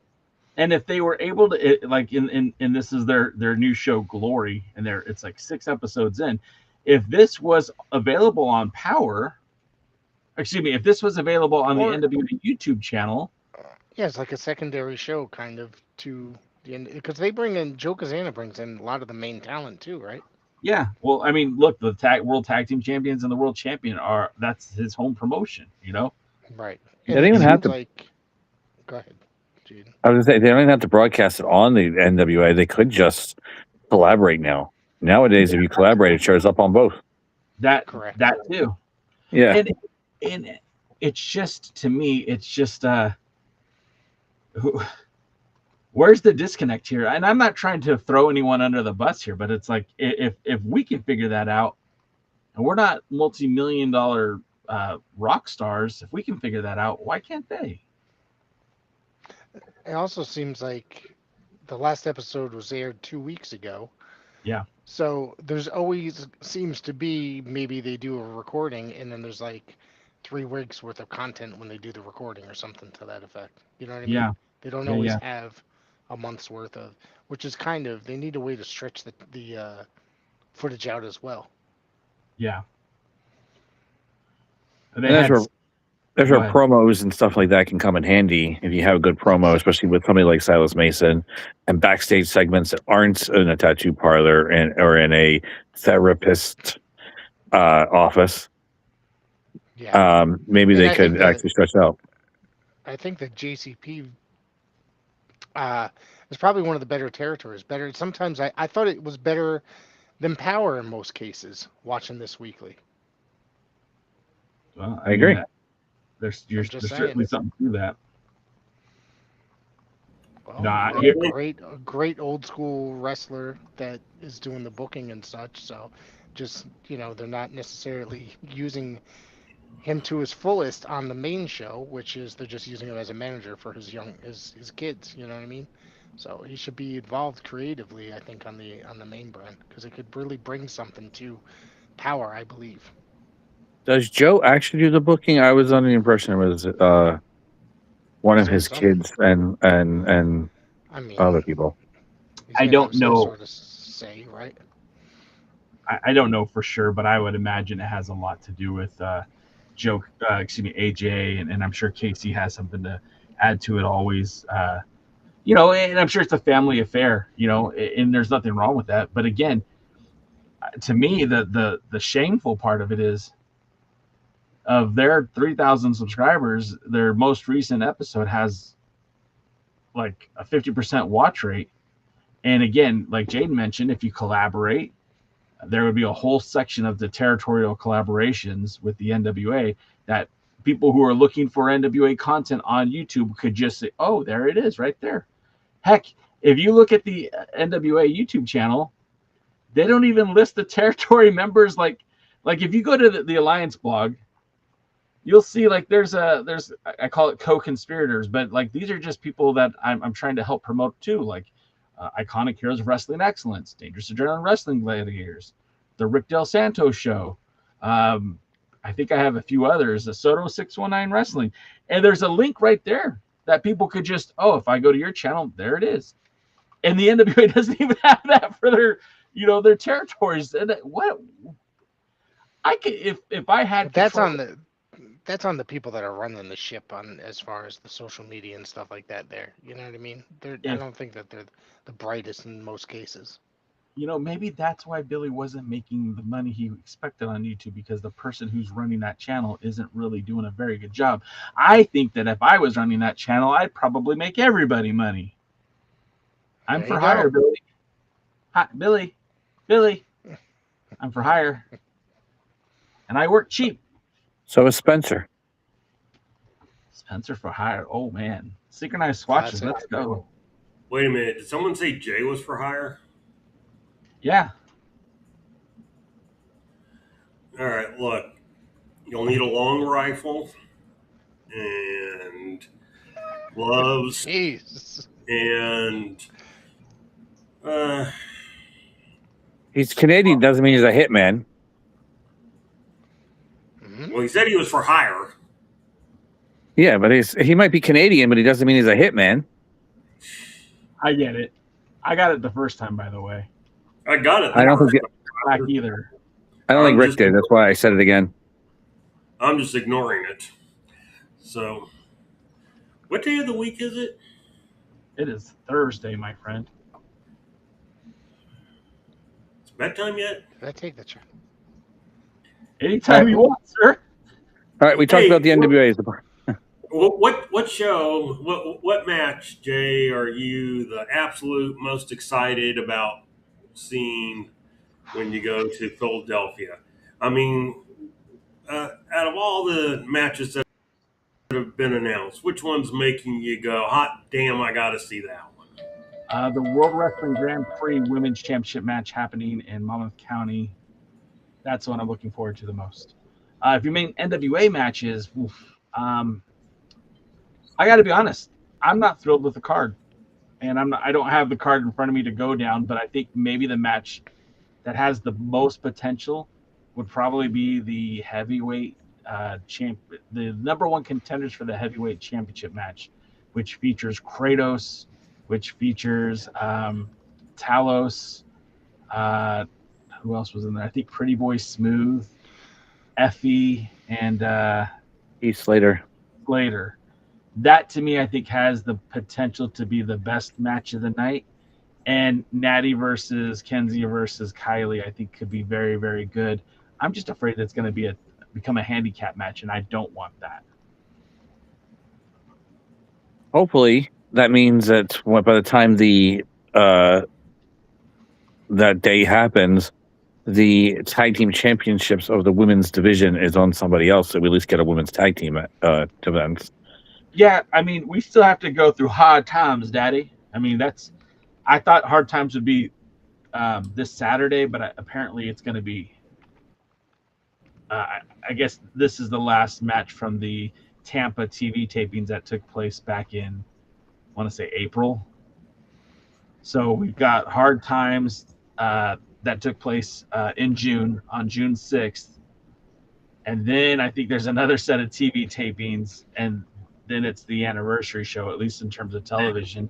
S5: And if they were able to, and this is their new show Glory, and it's like 6 episodes in. If this was available on if this was available on the NWA YouTube channel.
S8: Yeah, it's like a secondary show, kind of, to the end, because Joe Kazana brings in a lot of the main talent too, right?
S5: Yeah, well, I mean, look, the World Tag Team Champions and the World Champion that's his home promotion, you know?
S8: Right.
S6: They don't even have to.
S8: Go ahead, Jaden.
S6: I was gonna say they don't even have to broadcast it on the NWA. They could just collaborate now. Nowadays, if you collaborate, it shows up on both.
S8: Correct.
S5: That too.
S6: Yeah.
S5: And it's just, to me, it's just where's the disconnect here? And I'm not trying to throw anyone under the bus here, but it's like, if we can figure that out, and we're not multi-million-dollar rock stars, if we can figure that out, why can't they?
S8: It also seems like the last episode was aired 2 weeks ago.
S5: Yeah.
S8: So there's always seems to be, maybe they do a recording and then there's like 3 weeks worth of content when they do the recording or something to that effect. You know what I mean?
S5: Yeah.
S8: They don't always have a month's worth of, which is they need a way to stretch the footage out as well.
S5: Yeah.
S6: That's where promos and stuff like that can come in handy if you have a good promo, especially with somebody like Silas Mason, and backstage segments that aren't in a tattoo parlor or in a therapist office.
S8: Yeah.
S6: Maybe they could actually stretch out.
S8: I think that JCP is probably one of the better territories. Better. Sometimes I thought it was better than Power in most cases, watching this weekly.
S5: Well,
S6: I agree.
S5: There's certainly something to that.
S8: Well, a great old school wrestler that is doing the booking and such. So, just they're not necessarily using him to his fullest on the main show, which is they're just using him as a manager for his kids. You know what I mean? So he should be involved creatively, I think, on the main brand, because it could really bring something to Power, I believe.
S6: Does Joe actually do the booking? I was under the impression it was one of his
S8: Santo?
S6: kids and
S8: I mean,
S6: other people.
S8: he's
S5: I
S8: gonna have
S5: don't
S8: some
S5: know.
S8: sort of say, right?
S5: I don't know for sure, but I would imagine it has a lot to do with Joe, AJ, and I'm sure Casey has something to add to it always. And I'm sure it's a family affair, and there's nothing wrong with that. But again, to me, the shameful part of it is of their 3,000 subscribers, their most recent episode has like a 50% watch rate. And again, like Jaden mentioned, if you collaborate, there would be a whole section of the territorial collaborations with the NWA that people who are looking for NWA content on YouTube could just say, oh, there it is right there. Heck, if you look at the NWA YouTube channel, they don't even list the territory members. Like if you go to the Alliance blog, you'll see like there's I call it co-conspirators, but like these are just people that I'm trying to help promote too, like Iconic Heroes of Wrestling Excellence, Dangerous Adrenaline Wrestling Gladiators, the Rick Del Santo Show. I think I have a few others, the Soto 619 Wrestling, and there's a link right there that people could just, if I go to your channel, there it is. And the NWA doesn't even have that for their territories. And what I could, if I had control,
S8: that's on the people that are running the ship on as far as the social media and stuff like that there. You know what I mean? I don't think that they're the brightest in most cases.
S5: Maybe that's why Billy wasn't making the money he expected on YouTube, because the person who's running that channel isn't really doing a very good job. I think that if I was running that channel, I'd probably make everybody money. I'm for hire, Billy. Hi, Billy. I'm for hire. And I work cheap.
S6: So is Spencer.
S5: Spencer for hire. Oh, man. Synchronized swatches. Let's go.
S7: Wait a minute. Did someone say Jay was for hire?
S5: Yeah.
S7: All right, look. You'll need a long rifle and gloves.
S8: Jeez.
S7: And
S6: He's Canadian, doesn't mean he's a hitman.
S7: well, he said he was for hire.
S6: Yeah, but he might be Canadian, but he doesn't mean he's a hitman.
S5: I get it. I got it the first time, by the way.
S7: I got it.
S6: I don't think
S5: black either.
S6: I don't think Rick did. That's why I said it again.
S7: I'm just ignoring it. So, what day of the week is it?
S5: It is Thursday, my friend.
S7: It's bedtime yet?
S8: Did I take the check?
S5: Anytime you want, sir.
S6: All right, we talked about the NWA.
S7: What show, what match, Jay, are you the absolute most excited about seeing when you go to Philadelphia? I mean, out of all the matches that have been announced, which one's making you go, hot damn, I got to see that one?
S5: The World Wrestling Grand Prix Women's Championship match happening in Monmouth County. That's what I'm looking forward to the most. If you mean NWA matches, I got to be honest, I'm not thrilled with the card, and I don't have the card in front of me to go down. But I think maybe the match that has the most potential would probably be the heavyweight the number one contenders for the heavyweight championship match, which features Kratos, which features Talos. Who else was in there? I think Pretty Boy Smooth, Effie, and
S6: Heath Slater.
S5: That to me, I think, has the potential to be the best match of the night. And Natty versus Kenzie versus Kylie, I think, could be very, very good. I'm just afraid it's going to become a handicap match, and I don't want that.
S6: Hopefully, that means that by the time that day happens, the tag team championships of the women's division is on somebody else, so we at least get a women's tag team events.
S5: Yeah, I mean, we still have to go through hard times, Daddy. I mean, I thought hard times would be this Saturday, but apparently it's going to be. I guess this is the last match from the Tampa TV tapings that took place back in, I want to say, April. So we've got hard times that took place in June, on June 6th. And then I think there's another set of TV tapings, and then it's the anniversary show, at least in terms of television.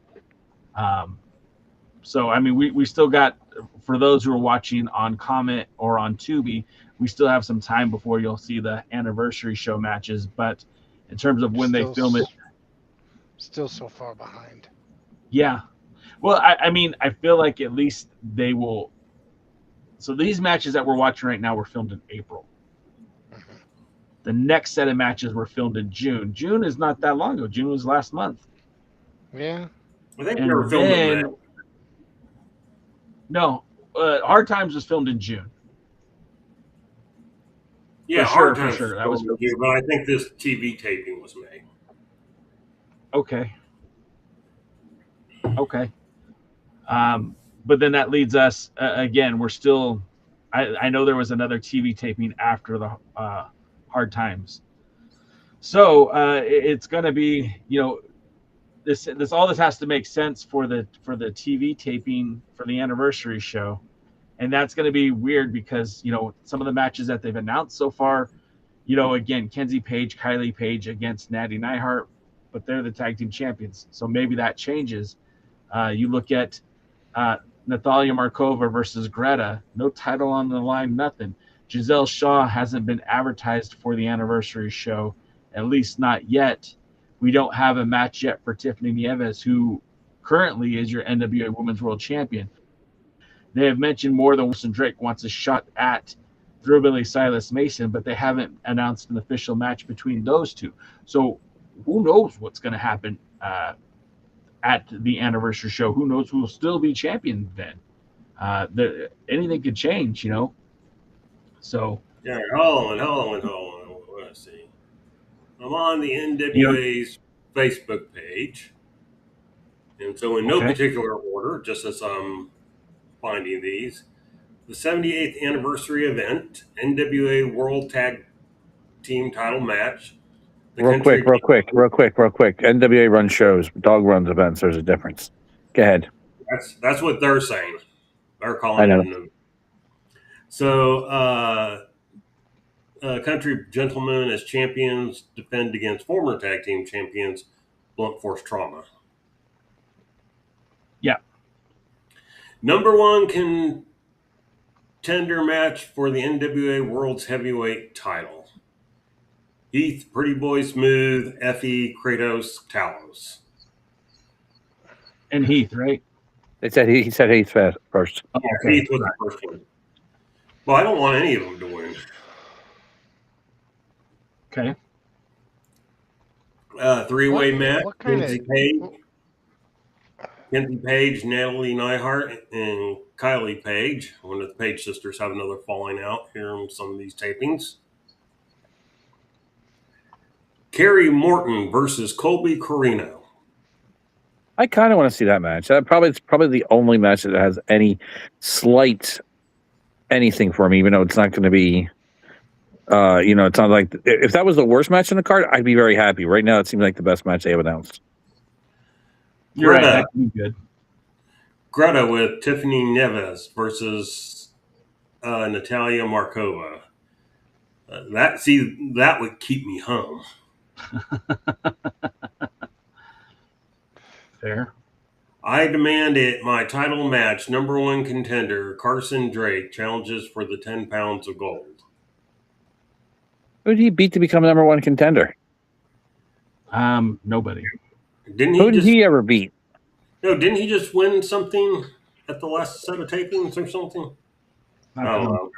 S5: So, I mean, we still got, for those who are watching on Comet or on Tubi, we still have some time before you'll see the anniversary show matches. But in terms of when they film it,
S8: still so far behind.
S5: yeah. Well, I mean, I feel like at least they will. So these matches that we're watching right now were filmed in April. The next set of matches were filmed in June. June is not that long ago. June was last month.
S8: Yeah.
S7: I think they were filmed in May.
S5: No, Hard Times was filmed in June.
S7: Yeah,
S5: for
S7: Hard
S5: sure.
S7: That was June, but I think this TV taping was May.
S5: Okay. But then that leads us again. We're still. I know there was another TV taping after the Hard Times, so it's going to be, you know, this all this has to make sense for the TV taping for the anniversary show, and that's going to be weird because, you know, some of the matches that they've announced so far, you know, again, Kenzie Page, Kylie Page against Natty Neihart, but they're the tag team champions, so maybe that changes. You look at Natalia Markova versus Greta, no title on the line, nothing. Giselle Shaw hasn't been advertised for the anniversary show, at least not yet. We don't have a match yet for Tiffany Nieves, who currently is your NWA Women's World Champion. They have mentioned more than Wilson Drake wants a shot at Thrillbilly Silas Mason, but they haven't announced an official match between those two. So who knows what's going to happen at the anniversary show? Who knows who will still be champion then? Anything could change, you know. So
S7: yeah, hold on. Let's see. I'm on the NWA's Facebook page, and so in no particular order, just as I'm finding these, the 78th anniversary event, NWA World Tag Team Title Match.
S6: Real quick. NWA runs shows. Dog runs events. There's a difference. Go ahead.
S7: That's what they're saying. They're calling it. So, Country Gentlemen as champions defend against former tag team champions Blunt Force Trauma.
S5: Yeah.
S7: Number one contender match for the NWA World's Heavyweight title. Heath, Pretty Boy Smooth, Effie, Kratos, Talos.
S5: And Heath, right?
S6: He said Heath first.
S7: Oh, yeah, Heath was the first one. Well, I don't want any of them to win.
S5: Okay.
S7: Three-way match. Kenzie Page, Natalie Neihart, and Kylie Page. One of the Page sisters have another falling out here in some of these tapings. Kerry Morton versus Colby Corino.
S6: I kind of want to see that match. It's probably the only match that has any slight anything for me, even though it's not going to be. It's not like if that was the worst match in the card, I'd be very happy. Right now, it seems like the best match they have announced.
S5: You're right. That could be good.
S7: Greta with Tiffany Nieves versus Natalia Markova. That would keep me home.
S5: Fair.
S7: I demand it. My title match, number one contender, Carson Drake, challenges for the 10 pounds of gold.
S6: Who did he beat to become number one contender?
S5: Nobody.
S6: Who did he ever beat?
S7: No, didn't he just win something at the last set of tapings or something? I don't know.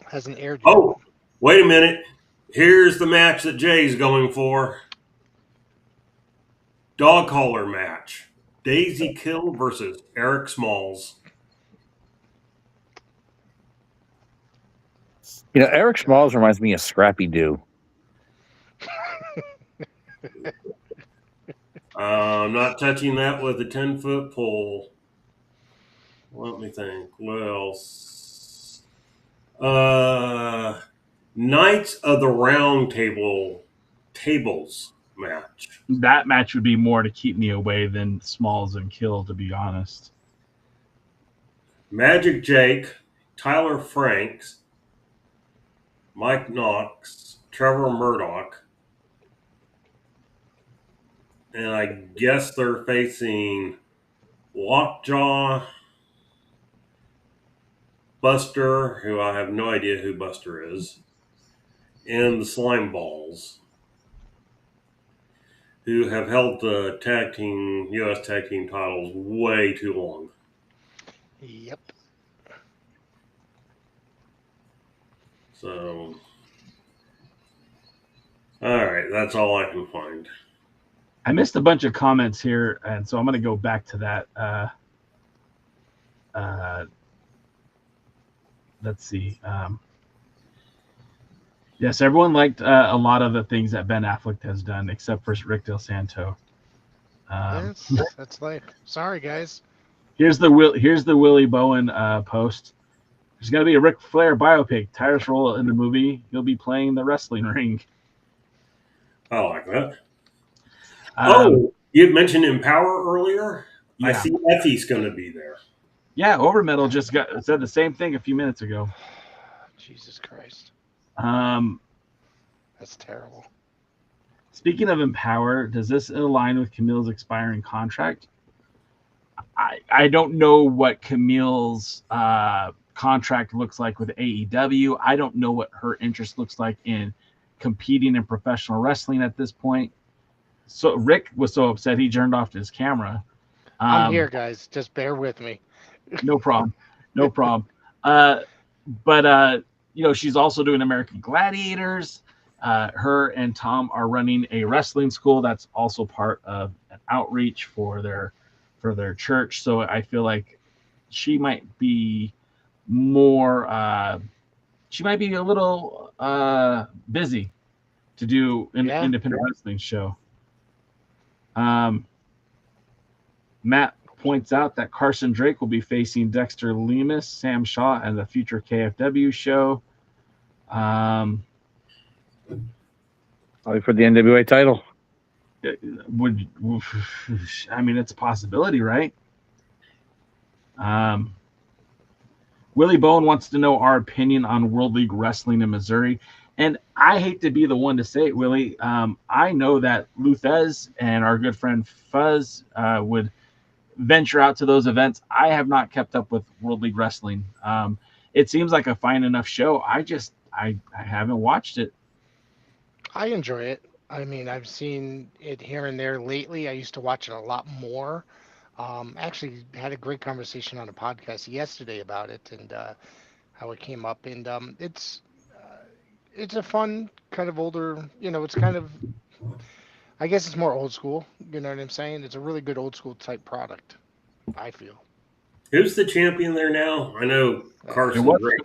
S8: Hasn't aired yet.
S7: Oh, wait a minute. Here's the match that Jay's going for. Dog collar match. Daisy Kill versus Eric Smalls.
S6: You know, Eric Smalls reminds me of Scrappy Doo.
S7: I'm not touching that with a 10-foot pole. Let me think. What else? Knights of the Round Tables match.
S5: That match would be more to keep me away than Smalls and Kill, to be honest.
S7: Magic Jake, Tyler Franks, Mike Knox, Trevor Murdoch, and I guess they're facing Lockjaw, Buster, who I have no idea who Buster is, and the Slime Balls, who have held the U.S. tag team titles way too long.
S8: Yep.
S7: So, all right, that's all I can find.
S5: I missed a bunch of comments here, and so I'm going to go back to that. Let's see. Yes, everyone liked a lot of the things that Ben Affleck has done, except for Rick Del Santo.
S8: That's life. Sorry, guys.
S5: Here's the Willie Bowen post. There's going to be a Ric Flair biopic. Tyrus role in the movie. He'll be playing the wrestling ring.
S7: I like that. You had mentioned Empower earlier.
S5: Yeah.
S7: I see Effie's going to be there.
S5: Yeah, Overmetal just said the same thing a few minutes ago.
S8: Jesus Christ.
S5: That's
S8: terrible.
S5: Speaking of Empower, does this align with Camille's expiring contract? I don't know what Camille's contract looks like with AEW. I don't know what her interest looks like in competing in professional wrestling at this point. So Rick was so upset he turned off his camera.
S8: I'm here, guys. Just bear with me.
S5: No problem. No problem. She's also doing American Gladiators. Her and Tom are running a wrestling school that's also part of an outreach for their church. So I feel like she might be more. She might be a little busy to do an independent wrestling show. Matt points out that Carson Drake will be facing Dexter Lemus, Sam Shaw, and the future KFW show.
S6: Probably for the NWA title.
S5: It's a possibility, right? Willie Bowen wants to know our opinion on World League Wrestling in Missouri. And I hate to be the one to say it, Willie. I know that Luthez and our good friend Fuzz would venture out to those events. I have not kept up with World League Wrestling. It seems like a fine enough show. I haven't watched it.
S8: I enjoy it. I mean, I've seen it here and there lately. I used to watch it a lot more. Actually had a great conversation on a podcast yesterday about it and how it came up. And it's a fun kind of older, it's kind of, I guess it's more old school. You know what I'm saying? It's a really good old school type product, I feel.
S7: Who's the champion there now? I know Carson Drake.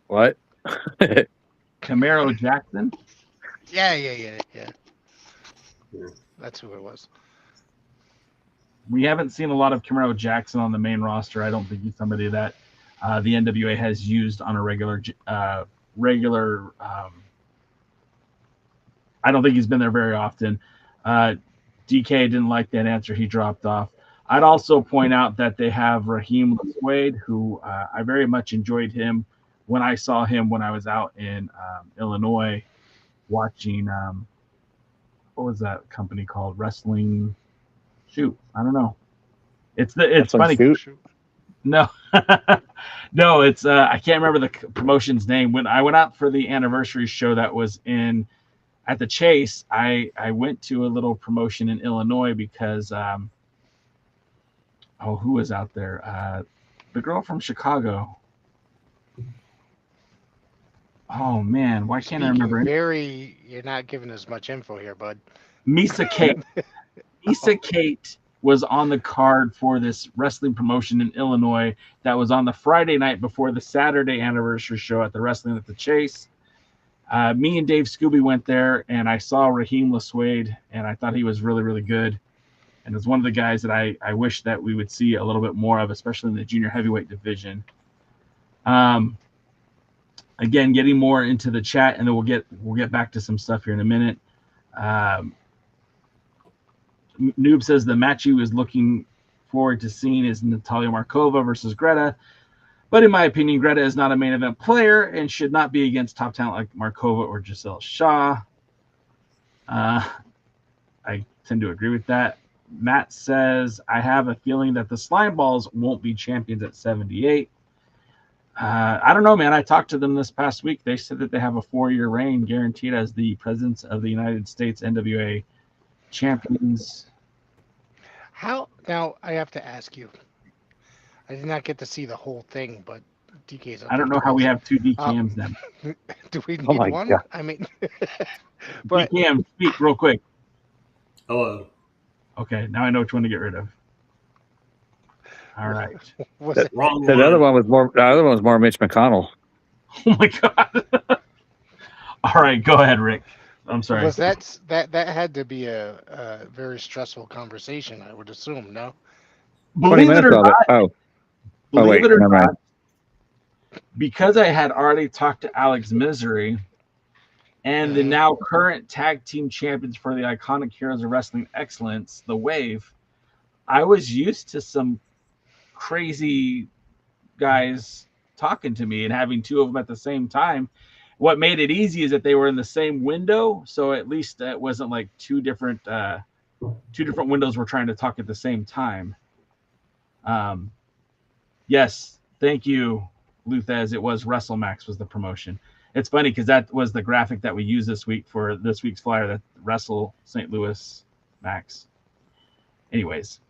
S6: What?
S5: Camaro Jackson?
S8: Yeah. That's who it was.
S5: We haven't seen a lot of Camaro Jackson on the main roster. I don't think he's somebody that the NWA has used on a regular. I don't think he's been there very often. DK didn't like that answer. He dropped off. I'd also point out that they have Raheem LaSuede, who I very much enjoyed him when I saw him when I was out in Illinois watching what was that company called? Wrestling Shoot. I don't know. It's funny.
S6: Shoot.
S5: No, no, it's I can't remember the promotion's name. When I went out for the anniversary show that was at the Chase, I went to a little promotion in Illinois because who was out there? The girl from Chicago. Oh man, why can't I remember?
S8: You're not giving us much info here, bud.
S5: Misa Kate. Misa Kate was on the card for this wrestling promotion in Illinois that was on the Friday night before the Saturday anniversary show at the Wrestling at the Chase. Me and Dave Scooby went there, and I saw Raheem LaSuede, and I thought he was really, really good. And it's one of the guys that I wish that we would see a little bit more of, especially in the junior heavyweight division. Again, getting more into the chat, and then we'll get back to some stuff here in a minute. Noob says the match he was looking forward to seeing is Natalia Markova versus Greta. But in my opinion, Greta is not a main event player and should not be against top talent like Markova or Giselle Shaw. I tend to agree with that. Matt says, I have a feeling that the Slime Balls won't be champions at 78. I don't know, man. I talked to them this past week. They said that they have a 4-year reign guaranteed as the presidents of the United States NWA champions.
S8: How now? I have to ask you. I did not get to see the whole thing, but DK's.
S5: I don't know how we have 2 DKMs then.
S8: Do we need
S6: Oh my
S8: one?
S6: God.
S8: I mean, but
S5: DKM, speak real quick.
S7: Hello.
S5: Okay, now I know which one to get rid of. All right.
S8: was it,
S7: Wrong
S6: The
S7: line.
S6: other one was more. The other one was more Mitch McConnell.
S5: Oh my God. All right, go ahead, Rick. I'm sorry.
S8: was that had to be a very stressful conversation? I would assume. No.
S6: 20
S5: Believe it
S6: minutes
S5: or
S6: of it.
S5: not,
S6: Oh,
S5: believe
S6: wait,
S5: it or
S6: never mind.
S5: not, because I had already talked to Alex Misery and the now current tag team champions for the iconic Heroes of Wrestling Excellence, The Wave, I was used to some crazy guys talking to me and having 2 of them at the same time. What made it easy is that they were in the same window, so at least it wasn't like two different windows were trying to talk at the same time. Yes, thank you, Luthez. It was WrestleMax was the promotion. It's funny because that was the graphic that we used this week for this week's flyer, that Wrestle St. Louis Max. Anyways,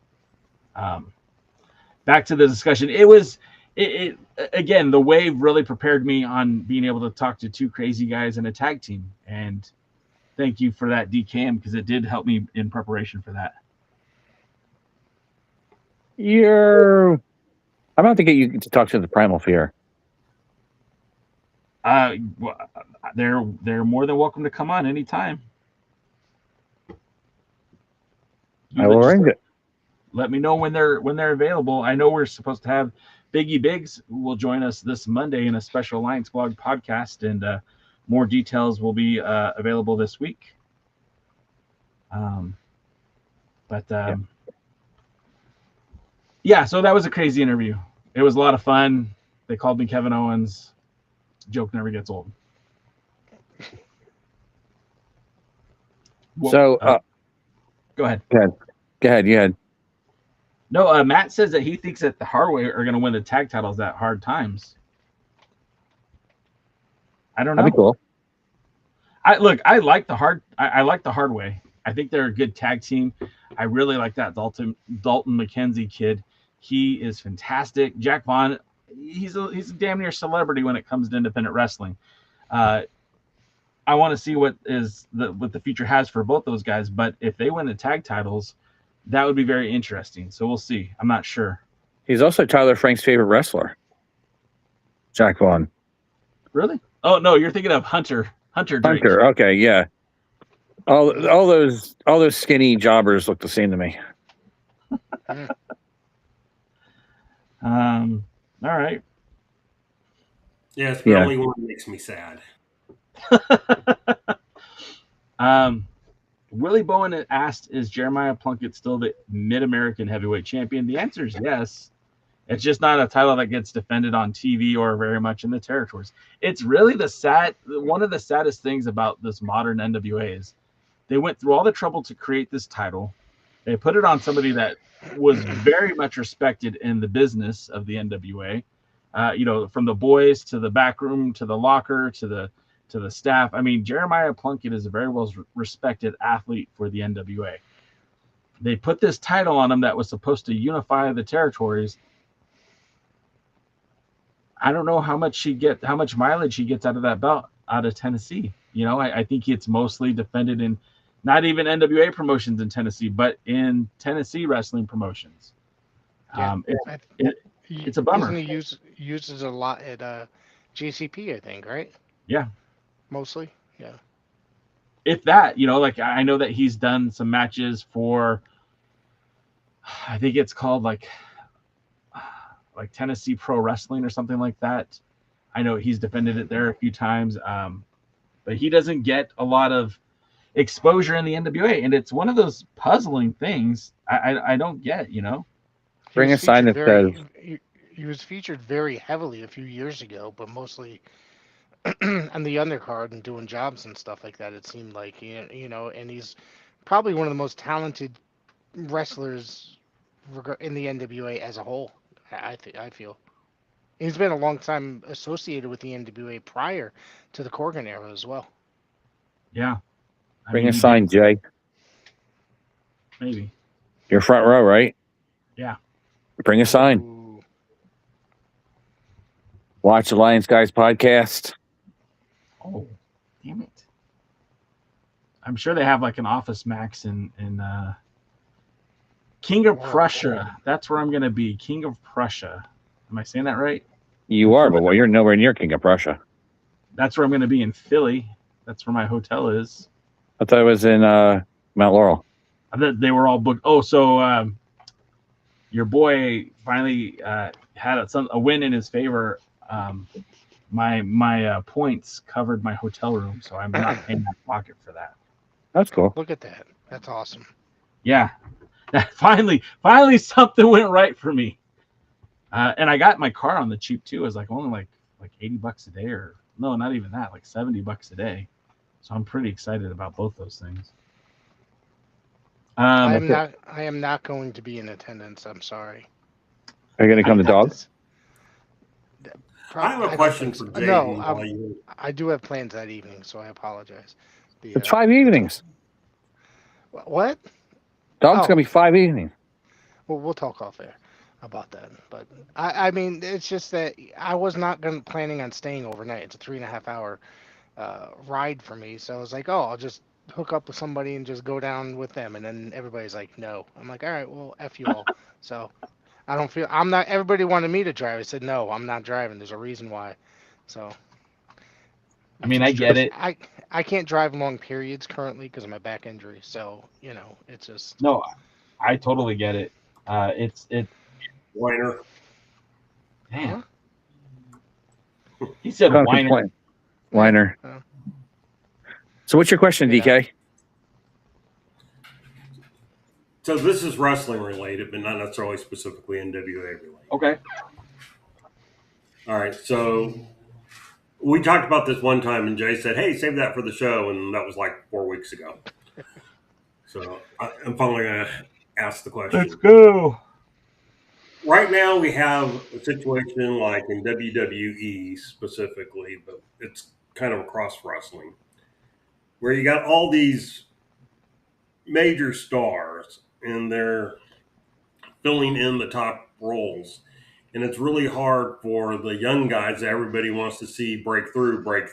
S5: back to the discussion. It again, the Wave really prepared me on being able to talk to 2 crazy guys in a tag team, and thank you for that, DKM, because it did help me in preparation for that.
S6: I'm about to get you to talk to the Primal Fear.
S5: Well, they're more than welcome to come on anytime.
S6: I will arrange it.
S5: Let me know when they're available. I know we're supposed to have Biggie Biggs, who will join us this Monday in a special Alliance Blog podcast, and more details will be available this week. Yeah, so that was a crazy interview. It was a lot of fun. They called me Kevin Owens. Joke never gets old.
S6: So,
S5: go ahead.
S6: Go ahead.
S5: No, Matt says that he thinks that the Hard Way are going to win the tag titles at Hard Times. I don't know.
S6: That'd be cool.
S5: I like the Hard Way. I think they're a good tag team. I really like that Dalton McKenzie kid. He is fantastic. Jack Vaughn, he's a damn near celebrity when it comes to independent wrestling. I want to see what the future has for both those guys. But if they win the tag titles, that would be very interesting. So we'll see. I'm not sure.
S6: He's also Tyler Frank's favorite wrestler, Jack Vaughn.
S5: Really? Oh no, you're thinking of Hunter Drake.
S6: Hunter. Okay, yeah. All those skinny jobbers look the same to me.
S5: All right.
S7: Yeah, it's the only one that makes me sad.
S5: Willie Bowen asked, is Jeremiah Plunkett still the Mid-American Heavyweight Champion? The answer is yes. It's just not a title that gets defended on TV or very much in the territories. It's really one of the saddest things about this modern NWA is they went through all the trouble to create this title. They put it on somebody that was very much respected in the business of the NWA. From the boys to the back room to the locker to the staff. I mean, Jeremiah Plunkett is a very well respected athlete for the NWA. They put this title on him that was supposed to unify the territories. I don't know how much mileage he gets out of that belt out of Tennessee. I think it's mostly defended in not even NWA promotions in Tennessee, but in Tennessee wrestling promotions.
S8: Yeah,
S5: it's a bummer.
S8: He uses a lot at JCP, I think, right?
S5: Yeah.
S8: Mostly, yeah.
S5: If that, I know that he's done some matches for, I think it's called like Tennessee Pro Wrestling or something like that. I know he's defended it there a few times, but he doesn't get a lot of exposure in the NWA, and it's one of those puzzling things I don't get.
S6: Bring a sign that says
S8: He was featured very heavily a few years ago, but mostly on the undercard and doing jobs and stuff like that. It seemed like and he's probably one of the most talented wrestlers in the NWA as a whole. I feel he's been a long time associated with the NWA prior to the Corgan era as well.
S5: Yeah.
S6: Bring a sign, Jay.
S5: Maybe.
S6: You're front row, right?
S5: Yeah.
S6: Bring a sign.
S8: Ooh.
S6: Watch the Lions Guys podcast.
S5: Oh, damn it. I'm sure they have like an Office Max in King of Prussia. That's where I'm going to be. King of Prussia. Am I saying that right?
S6: You are, but you're nowhere near King of Prussia.
S5: That's where I'm going to be in Philly. That's where my hotel is.
S6: I thought it was in Mount Laurel.
S5: I thought they were all booked. Oh, so your boy finally had a win in his favor. My points covered my hotel room, so I'm not paying out of pocket for that.
S6: That's cool.
S8: Look at that. That's awesome.
S5: Yeah. Finally something went right for me. And I got my car on the cheap too. It was only like $80 a day, or no, not even that, like $70 a day. So I'm pretty excited about both those things.
S8: I am not going to be in attendance. I'm sorry.
S6: Are you going to come to Dogs?
S7: I have a question for Jaden.
S8: No, I do have plans that evening, so I apologize.
S6: It's 5 evenings.
S8: What?
S6: Dogs going to be 5 evenings.
S8: Well, we'll talk off air about that. But I mean, it's just that I was not planning on staying overnight. It's a 3.5 hour ride for me, so I was like, oh, I'll just hook up with somebody and just go down with them. And then everybody's like, no. I'm like, all right, well, F you all. So I'm not. Everybody wanted me to drive. I said, no, I'm not driving. There's a reason why. So.
S5: I mean, I get it.
S8: I can't drive long periods currently because of my back injury. So, it's just.
S5: No, I totally get it. It's
S7: Whiner.
S5: Damn. He said whiner.
S6: Whiner. So what's your question, DK?
S7: So this is wrestling related, but not necessarily specifically NWA related.
S5: Okay.
S7: All right. So we talked about this one time, and Jay said, hey, save that for the show. And that was like 4 weeks ago. So I'm finally going to ask the question.
S5: Let's go.
S7: Right now we have a situation like in WWE specifically, but it's kind of across wrestling, where you got all these major stars and they're filling in the top roles. And it's really hard for the young guys that everybody wants to see break through. Braun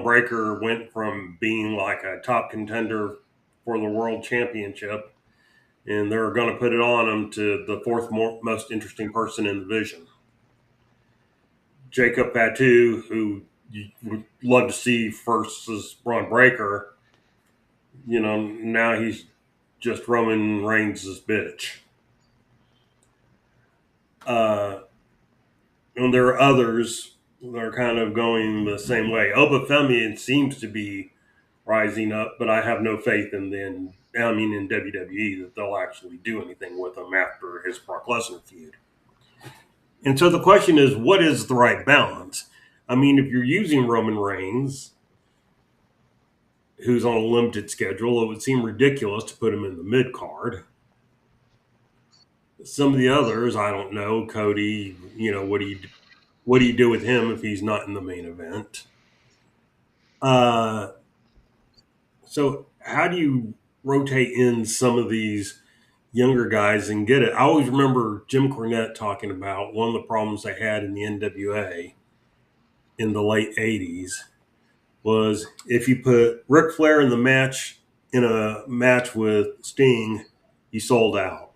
S7: Breaker went from being like a top contender for the world championship, and they're going to put it on him, to the fourth most interesting person in the division. Jacob Fatu, who you would love to see versus Braun Breaker, now he's just Roman Reigns' bitch. And there are others that are kind of going the same way. Oba Femi seems to be rising up, but I have no faith in WWE that they'll actually do anything with him after his Brock Lesnar feud. And so the question is, what is the right balance? I mean, if you're using Roman Reigns, who's on a limited schedule, it would seem ridiculous to put him in the mid-card. Some of the others, I don't know. Cody, what do you do with him if he's not in the main event? So how do you rotate in some of these younger guys and get it? I always remember Jim Cornette talking about one of the problems they had in the NWA in the late 80s was if you put Ric Flair in a match with Sting, you sold out.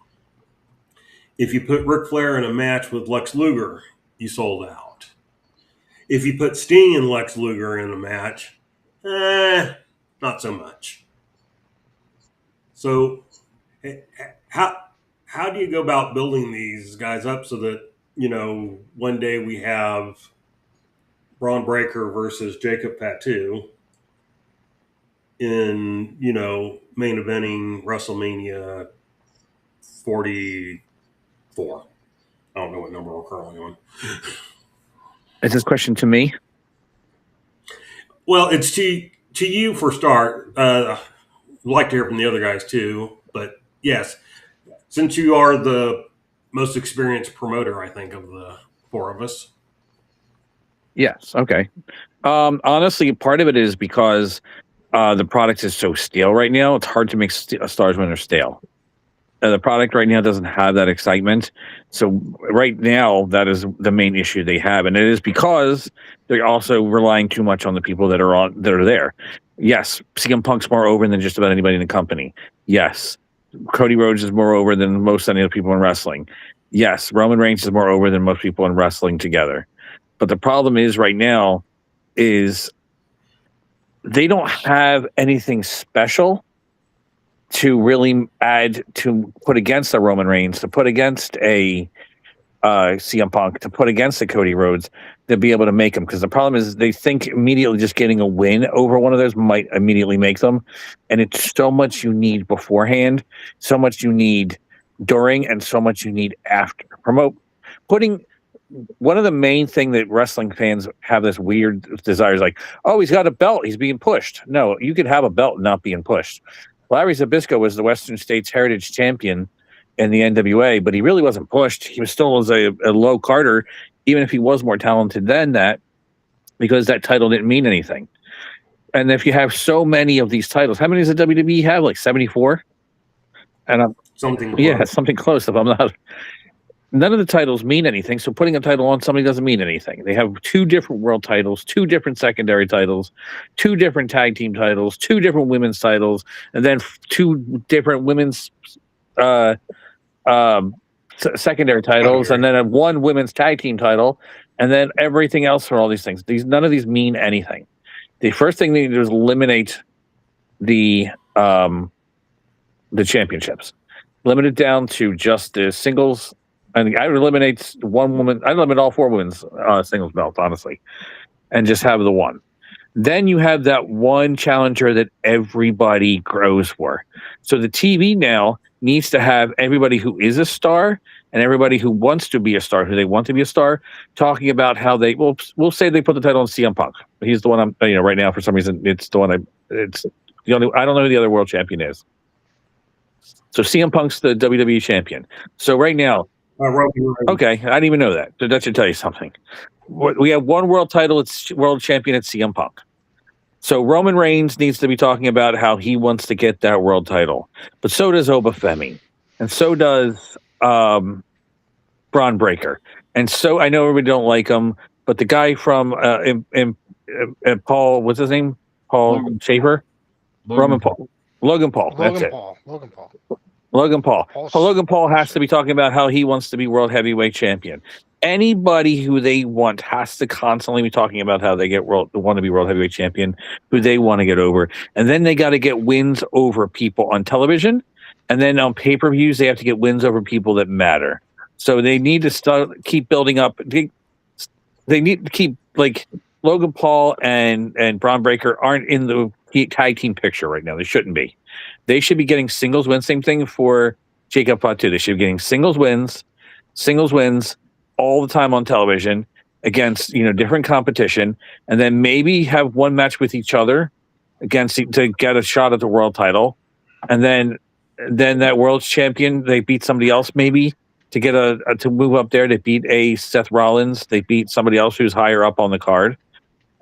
S7: If you put Ric Flair in a match with Lex Luger, you sold out. If you put Sting and Lex Luger in a match, not so much. So how do you go about building these guys up so that, one day we have Braun Breaker versus Jacob Fatu in, main eventing WrestleMania 40 4. I don't know what number we're currently on.
S6: Is this question to me?
S7: Well, it's to you for start. I'd like to hear from the other guys too. But yes, since you are the most experienced promoter, I think, of the 4 of us.
S6: Yes. Okay. Honestly, part of it is because the product is so stale right now. It's hard to make stars when they're stale. The product right now doesn't have that excitement. So right now, that is the main issue they have, and it is because they're also relying too much on the people that are there. Yes, CM Punk's more over than just about anybody in the company. Yes, Cody Rhodes is more over than most any of the people in wrestling. Yes, Roman Reigns is more over than most people in wrestling together. But the problem is right now is they don't have anything special to really add to put against a Roman Reigns, to put against a CM Punk, to put against a Cody Rhodes, to be able to make them. Because the problem is they think immediately just getting a win over one of those might immediately make them. And it's so much you need beforehand, so much you need during, and so much you need after. Putting one of the main thing that wrestling fans have this weird desire is like, oh, he's got a belt, he's being pushed. No, you could have a belt and not being pushed. Larry Zbyszko was the Western States Heritage Champion in the NWA, but he really wasn't pushed. He was still as a low carder, even if he was more talented than that, because that title didn't mean anything. And if you have so many of these titles, how many does the WWE have? Like 74? And
S7: something
S6: close. If I'm not, none of the titles mean anything. So putting a title on somebody doesn't mean anything. They have 2 different world titles, 2 different secondary titles, 2 different tag team titles, 2 different women's titles, and then 2 different women's secondary titles, and then 1 women's tag team title, and then everything else for all these things. None of these mean anything. The first thing they need to do is eliminate the championships. Limit it down to just the singles. And I would eliminate 1 woman. I'd eliminate all 4 women's singles belts, honestly, and just have the 1. Then you have that 1 challenger that everybody grows for. So the TV now needs to have everybody who is a star and everybody who wants to be a star, who they want to be a star, talking about how they we'll say they put the title on CM Punk. He's the one I'm right now for some reason it's the one it's the only I don't know who the other world champion is. So CM Punk's the WWE champion. So right now. Okay, I didn't even know that. That should tell you something. We have 1 world title. It's world champion at CM Punk. So Roman Reigns needs to be talking about how he wants to get that world title. But so does Obafemi. And so does Braun Breaker. And so I know everybody don't like him, but the guy from Paul, what's his name? Paul Schaefer? Logan Paul. Logan Paul. Logan Paul has to be talking about how he wants to be world heavyweight champion. Anybody who they want has to constantly be talking about how they want to be world heavyweight champion, who they want to get over. And then they got to get wins over people on television. And then on pay-per-views, they have to get wins over people that matter. So they need to keep building up. They need to keep, like, Logan Paul and Braun Breaker aren't in the tag team picture right now. They shouldn't be. They should be getting singles wins. Same thing for Jacob Fatu. They should be getting singles wins all the time on television against different competition, and then maybe have 1 match with each other to get a shot at the world title, and then that world champion, they beat somebody else maybe to get to move up there. They beat a Seth Rollins. They beat somebody else who's higher up on the card.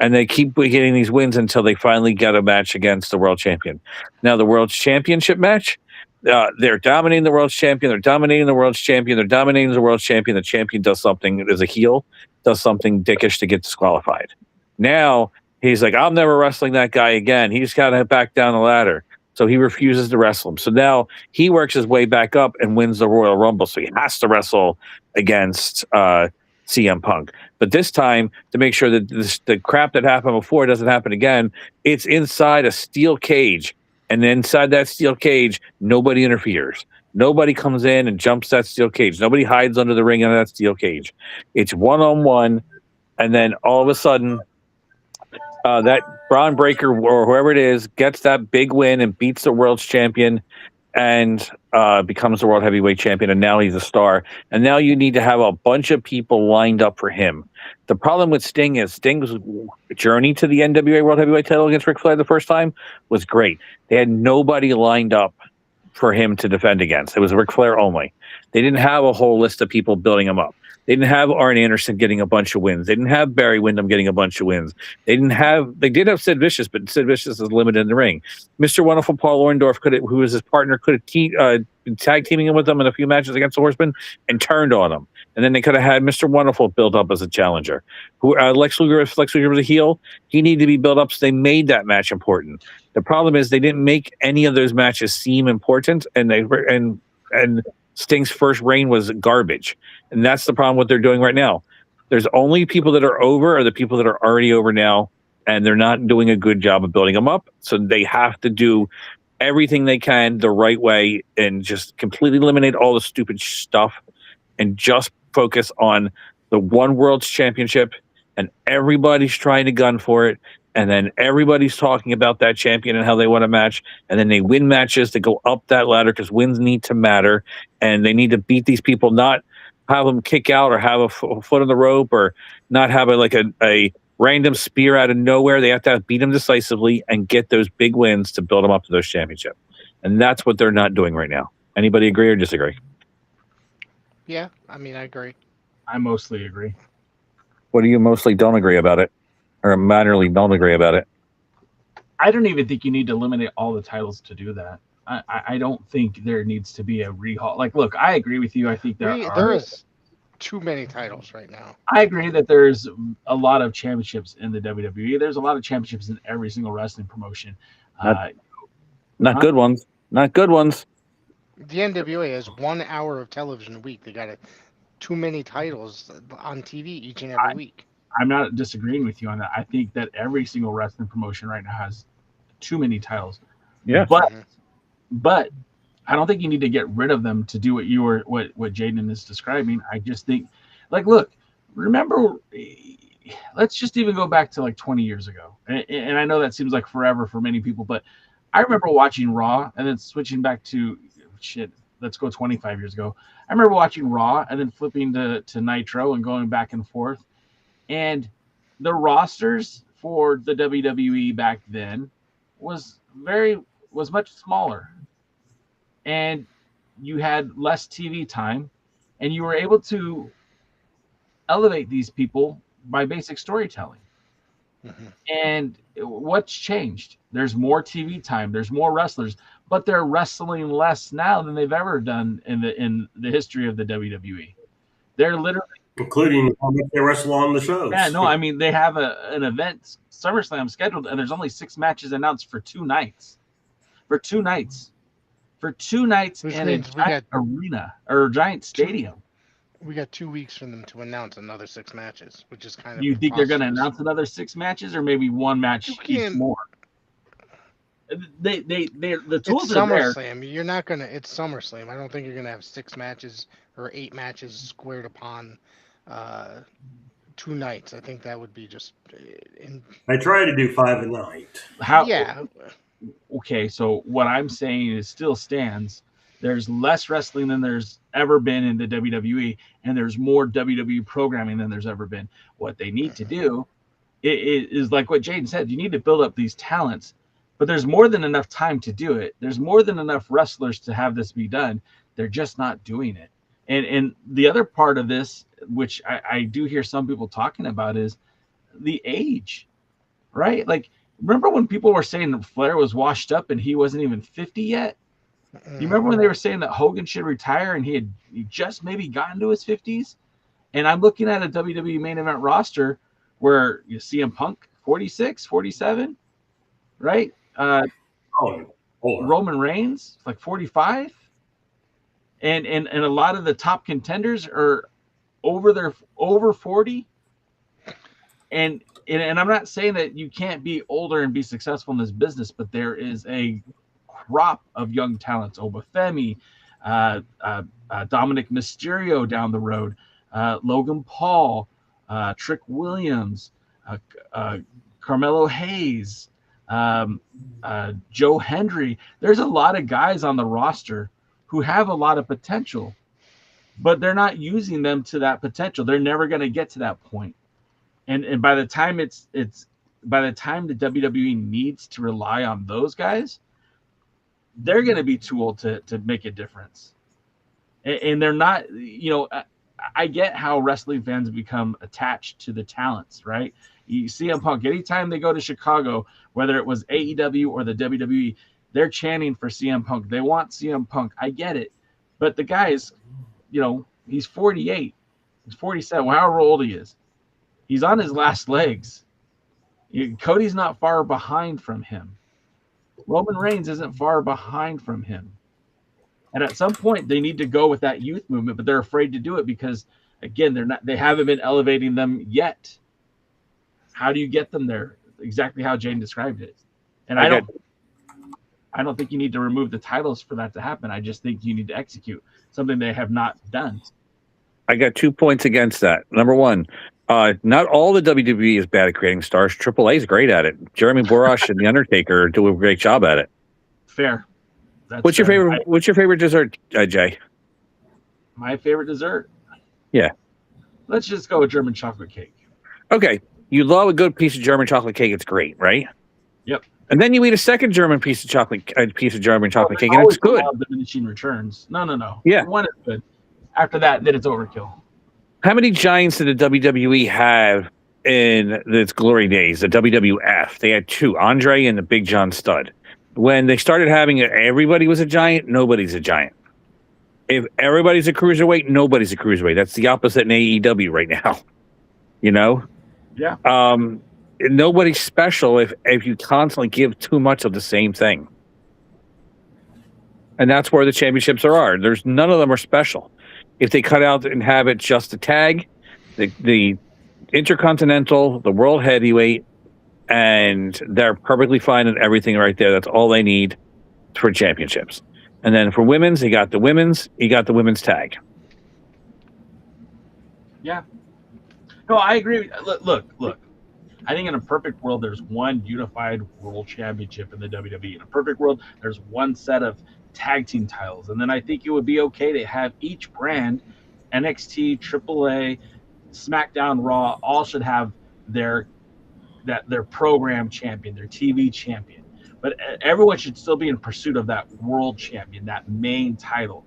S6: And they keep getting these wins until they finally get a match against the world champion. Now, the world championship match, they're dominating the world champion. They're dominating the world champion. They're dominating the world champion. The champion does something as a heel, does something dickish to get disqualified. Now, he's like, I'm never wrestling that guy again. He's got to back down the ladder. So he refuses to wrestle him. So now he works his way back up and wins the Royal Rumble. So he has to wrestle against CM Punk. But this time, to make sure that the crap that happened before doesn't happen again, it's inside a steel cage. And inside that steel cage, nobody interferes. Nobody comes in and jumps that steel cage. Nobody hides under the ring in that steel cage. It's 1-on-1. And then all of a sudden, that Braun Breaker or whoever it is gets that big win and beats the world's champion. And becomes the world heavyweight champion, and now he's a star. And now you need to have a bunch of people lined up for him. The problem with Sting is Sting's journey to the NWA World Heavyweight title against Ric Flair the first time was great. They had nobody lined up for him to defend against. It was Ric Flair only. They didn't have a whole list of people building him up. They didn't have Arn Anderson getting a bunch of wins. They didn't have Barry Windham getting a bunch of wins. They did have Sid Vicious, but Sid Vicious is limited in the ring. Mr. Wonderful Paul Orndorff, who was his partner, could have been tag teaming him with them in a few matches against the Horsemen and turned on him. And then they could have had Mr. Wonderful built up as a challenger. Lex Luger was a heel. He needed to be built up, so they made that match important. The problem is they didn't make any of those matches seem important, and Sting's first reign was garbage. And that's the problem what they're doing right now. There's only people that are over are the people that are already over now, and they're not doing a good job of building them up. So they have to do everything they can the right way and just completely eliminate all the stupid stuff and just focus on the one World's Championship, and everybody's trying to gun for it. And then everybody's talking about that champion and how they want to match. And then they win matches to go up that ladder because wins need to matter. And they need to beat these people, not have them kick out or have a foot on the rope or not have a random spear out of nowhere. They have to beat them decisively and get those big wins to build them up to those championships. And that's what they're not doing right now. Anybody agree or disagree?
S8: Yeah, I mean, I agree.
S5: I mostly agree.
S6: What do you mostly don't agree about it? Or minorly don't agree about it?
S5: I don't even think you need to eliminate all the titles to do that. I don't think there needs to be a rehaul. Like, look, I agree with you. I think
S8: there is too many titles right now.
S5: I agree that there's a lot of championships in the WWE. There's a lot of championships in every single wrestling promotion.
S6: Not good ones. Not good ones.
S8: The NWA has 1 hour of television a week. They got too many titles on TV each and every week.
S5: I'm not disagreeing with you on that. I think that every single wrestling promotion right now has too many titles.
S6: Yeah.
S5: But I don't think you need to get rid of them to do what Jaden is describing. I just think, like, look, remember, let's just even go back to like 20 years ago. And I know that seems like forever for many people, but I remember watching Raw and then switching back to let's go 25 years ago. I remember watching Raw and then flipping to Nitro and going back and forth. And the rosters for the WWE back then was much smaller. And you had less TV time, and you were able to elevate these people by basic storytelling. Mm-hmm. And what's changed? There's more TV time, there's more wrestlers, but they're wrestling less now than they've ever done in the history of the WWE. They're literally,
S7: including how much they wrestle on the shows.
S5: Yeah, no, I mean, they have an event, SummerSlam, scheduled, and there's only 6 matches announced for 2 nights. For 2 nights in a giant arena or a giant stadium.
S8: We got 2 weeks for them to announce another 6 matches, which is kind of.
S5: You think they're going to announce another 6 matches, or maybe 1 match each more? The tools are there.
S8: SummerSlam. You're not gonna. It's SummerSlam. I don't think you're gonna have 6 matches or 8 matches squared upon 2 nights. I think that would be just.
S7: I try to do 5 a night.
S8: Yeah.
S5: Okay, so what I'm saying is still stands. There's less wrestling than there's ever been in the WWE, and there's more WWE programming than there's ever been. What they need to do is like what Jaden said. You need to build up these talents, but there's more than enough time to do it. There's more than enough wrestlers to have this be done. They're just not doing it. And the other part of this, which I do hear some people talking about, is the age, right? Like, remember when people were saying that Flair was washed up and he wasn't even 50 yet? You remember when they were saying that Hogan should retire and he just maybe gotten to his 50s? And I'm looking at a WWE main event roster where you see CM Punk 46, 47, right? Roman Reigns like 45, and a lot of the top contenders are over 40. And I'm not saying that you can't be older and be successful in this business, but there is a crop of young talents. Obafemi, Dominic Mysterio down the road, Logan Paul, Trick Williams, Carmelo Hayes, Joe Hendry. There's a lot of guys on the roster who have a lot of potential, but they're not using them to that potential. They're never going to get to that point. And by the time by the time the WWE needs to rely on those guys, they're going to be too old to make a difference. And they're not, I get how wrestling fans become attached to the talents, right? You see CM Punk, anytime they go to Chicago, whether it was AEW or the WWE, they're chanting for CM Punk. They want CM Punk. I get it. But the guy is, he's 48. He's 47, however old he is. He's on his last legs. Cody's not far behind from him. Roman Reigns isn't far behind from him. And at some point, they need to go with that youth movement, but they're afraid to do it because, again, they haven't been elevating them yet. How do you get them there? Exactly how Jaden described it. And I don't think you need to remove the titles for that to happen. I just think you need to execute something they have not done.
S6: I got 2 points against that. Number one, not all the WWE is bad at creating stars. AAA is great at it. Jeremy Borash and The Undertaker do a great job at it.
S5: Fair.
S6: What's your favorite dessert, Jay?
S5: My favorite dessert?
S6: Yeah.
S5: Let's just go with German chocolate cake.
S6: Okay. You love a good piece of German chocolate cake. It's great, right?
S5: Yep.
S6: And then you eat a second German German chocolate cake, and it's good.
S5: Diminishing returns. No.
S6: Yeah.
S5: One is good. After that, then it's overkill.
S6: How many giants did the WWE have in its glory days? The WWF. They had 2, Andre and the Big John Studd. When they started having it, everybody was a giant. Nobody's a giant. If everybody's a cruiserweight, nobody's a cruiserweight. That's the opposite in AEW right now.
S5: Yeah.
S6: Nobody's special if you constantly give too much of the same thing. And that's where the championships are. There's none of them are special. If they cut out and have it just a tag, the Intercontinental, the World Heavyweight, and they're perfectly fine in everything right there. That's all they need for championships. And then for women's, you got the women's tag.
S5: Yeah. No, I agree. Look. I think in a perfect world, there's one unified world championship in the WWE. In a perfect world, there's one set of tag team titles. And then I think it would be okay to have each brand, NXT, AAA, SmackDown, Raw, all should have their program champion, their TV champion. But everyone should still be in pursuit of that world champion, that main title.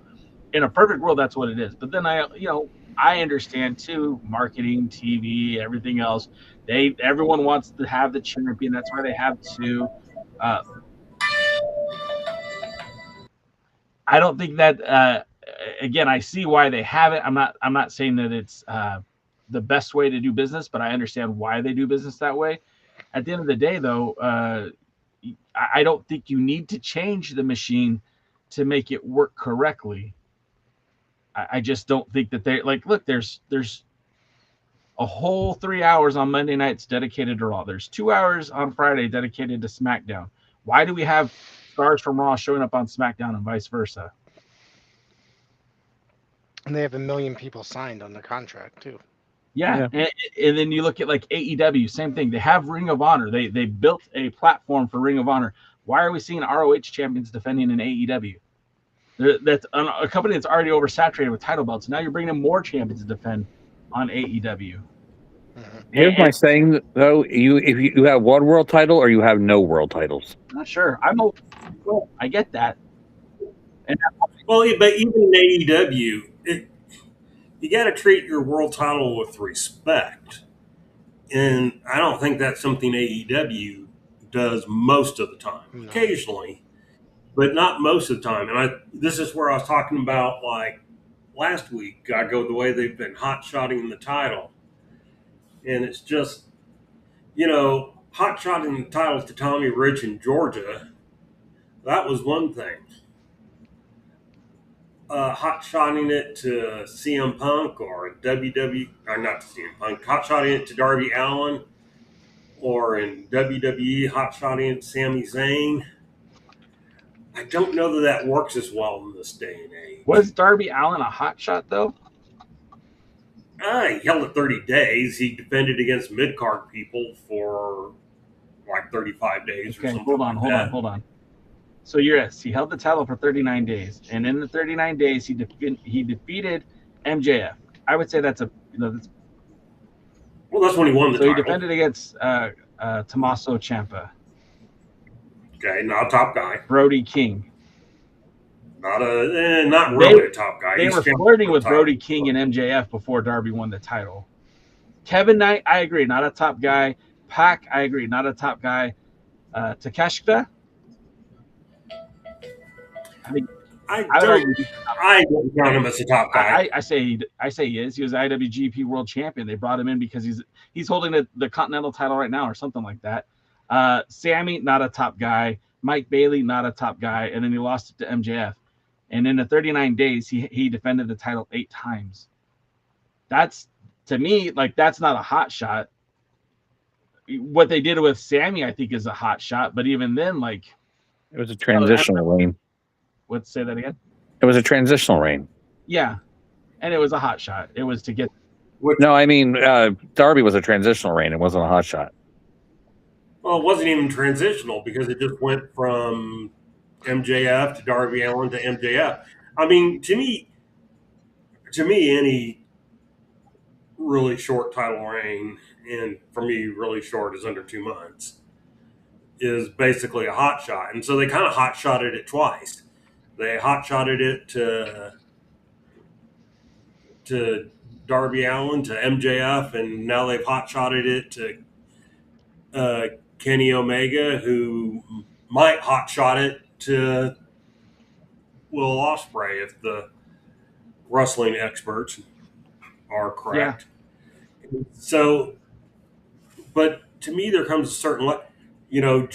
S5: In a perfect world, that's what it is. But then I understand too, marketing, TV, everything else. Everyone wants to have the champion. That's why they have 2. I don't think that. Again, I see why they have it. I'm not saying that it's the best way to do business, but I understand why they do business that way. At the end of the day, though, I don't think you need to change the machine to make it work correctly. I just don't think that look, there's a whole 3 hours on Monday nights dedicated to Raw. There's 2 hours on Friday dedicated to SmackDown. Why do we have stars from Raw showing up on SmackDown and vice versa?
S8: And they have 1 million people signed on the contract too.
S5: Yeah. And then you look at like AEW, same thing. They have Ring of Honor. They built a platform for Ring of Honor. Why are we seeing ROH champions defending in AEW? That's a company that's already oversaturated with title belts. Now you're bringing in more champions to defend on AEW.
S6: Here's my saying, though: if you have one world title or you have no world titles.
S5: Not sure. I get that.
S7: But even in AEW, you got to treat your world title with respect, and I don't think that's something AEW does most of the time. No. Occasionally, but not most of the time. And this is where I was talking about, like last week. I go the way they've been hot-shotting the title, and it's just, hot-shotting the titles to Tommy Rich in Georgia. That was one thing. Hot-shotting it to CM Punk or WWE, or not to CM Punk, hot-shotting it to Darby Allin, or in WWE, hot-shotting it to Sami Zayn. I don't know that works as well in this day and age.
S5: Was Darby Allin a hot shot, though?
S7: He held it 30 days. He defended against mid-card people for like 35 days or something.
S5: Hold on. So yes, he held the title for 39 days, and in the 39 days, he defeated MJF. I would say that's that's.
S7: Well, that's when he won the
S5: So
S7: title.
S5: he defended against Tommaso Ciampa.
S7: Okay, not a top guy.
S5: Brody King.
S7: Not really a top guy.
S5: They
S7: He's
S5: were
S7: champion
S5: flirting
S7: for
S5: with
S7: the title.
S5: Brody King and MJF before Darby won the title. Kevin Knight, I agree, not a top guy. Pac, I agree, not a top guy. Takeshita,
S7: I don't count him as a top guy.
S5: I say he is. He was IWGP World Champion. They brought him in because he's holding the Continental title right now or something like that. Sammy, not a top guy. Mike Bailey, not a top guy, and then he lost it to MJF. And in the 39 days, he defended the title 8 times. That's, to me, like, that's not a hot shot. What they did with Sammy, I think, is a hot shot. But even then, like,
S6: it was a transitional reign.
S5: Let's say that again.
S6: It was a transitional reign.
S5: Yeah, and it was a hot shot. It was to get.
S6: No, I mean Darby was a transitional reign. It wasn't a hot shot.
S7: Well, it wasn't even transitional because it just went from MJF to Darby Allin to MJF. I mean, to me, any really short title reign, and for me, really short is under 2 months, is basically a hot shot. And so they kind of hot shotted it twice. They hot shotted it to Darby Allin, to MJF, and now they've hot shotted it to Kenny Omega, who might hot shot it to Will Ospreay if the wrestling experts are correct. Yeah. So, but to me, there comes a certain, Joe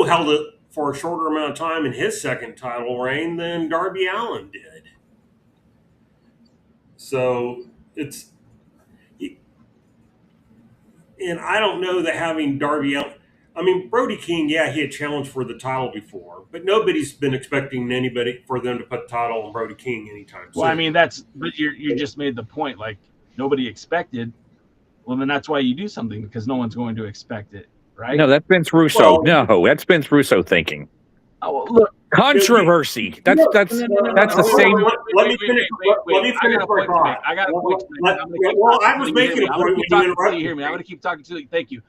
S7: held it for a shorter amount of time in his second title reign than Darby Allin did. So it's, and I don't know that having Darby Allin, I mean, Brody King, yeah, he had challenged for the title before, but nobody's been expecting anybody for them to put the title on Brody King anytime soon.
S5: Well, I mean, but you just made the point, like, nobody expected. Well, then that's why you do something, because no one's going to expect it, right?
S6: No, that's Vince Russo. That's Vince Russo thinking.
S5: Oh, well, look.
S6: Controversy. That's the same.
S7: Let me finish my thought.
S5: I got a point.
S7: Well, I was making a point when you interrupted
S5: me. I'm going to keep talking to you. Thank you.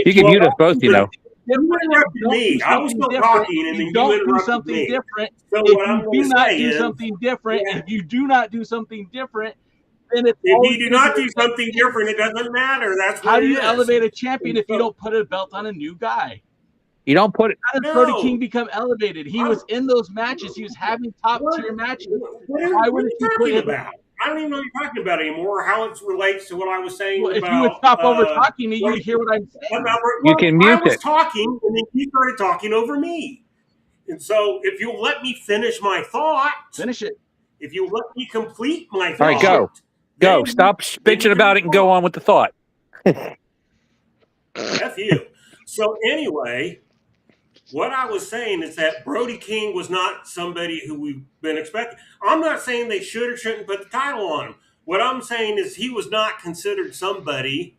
S6: You can mute us both,
S7: You interrupted me. I was still talking, and then you interrupted me.
S5: Different.
S7: So
S5: if you do not do something different, if you do not do something different, then it's
S7: if you do not do something different, it doesn't matter. That's what
S5: how do you elevate a champion if you don't put a belt on a new guy?
S6: You don't put it.
S5: How did Brody King become elevated? He was in those matches. He was having top tier matches.
S7: Why would you talking about? I don't even know what you're talking about anymore. How it relates to what I was saying about.
S5: If you would stop over talking me, you would hear what I'm saying.
S6: You can mute it.
S7: I was talking, and then you started talking over me. And so, if you'll let me finish my thought,
S5: finish it.
S7: If you let me complete my thought,
S6: all right, go. Stop bitching about it and go on with the thought.
S7: F you. So anyway, what I was saying is that Brody King was not somebody who we've been expecting. I'm not saying they should or shouldn't put the title on him. What I'm saying is he was not considered somebody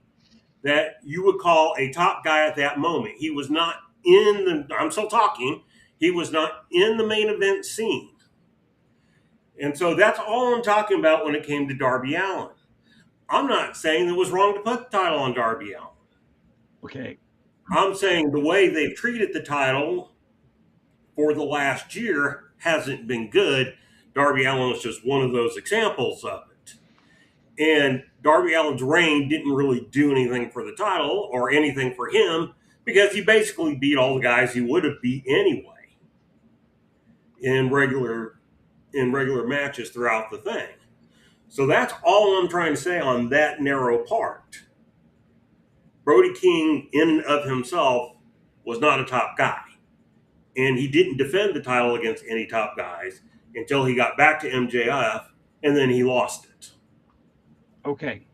S7: that you would call a top guy at that moment. He was not I'm still talking, he was not in the main event scene. And so that's all I'm talking about when it came to Darby Allin. I'm not saying it was wrong to put the title on Darby Allin.
S5: Okay.
S7: I'm saying the way they've treated the title for the last year hasn't been good. Darby Allin was just one of those examples of it. And Darby Allin's reign didn't really do anything for the title or anything for him because he basically beat all the guys he would have beat anyway in regular matches throughout the thing. So that's all I'm trying to say on that narrow part. Brody King, in and of himself, was not a top guy. And he didn't defend the title against any top guys until he got back to MJF, and then he lost it.
S5: Okay.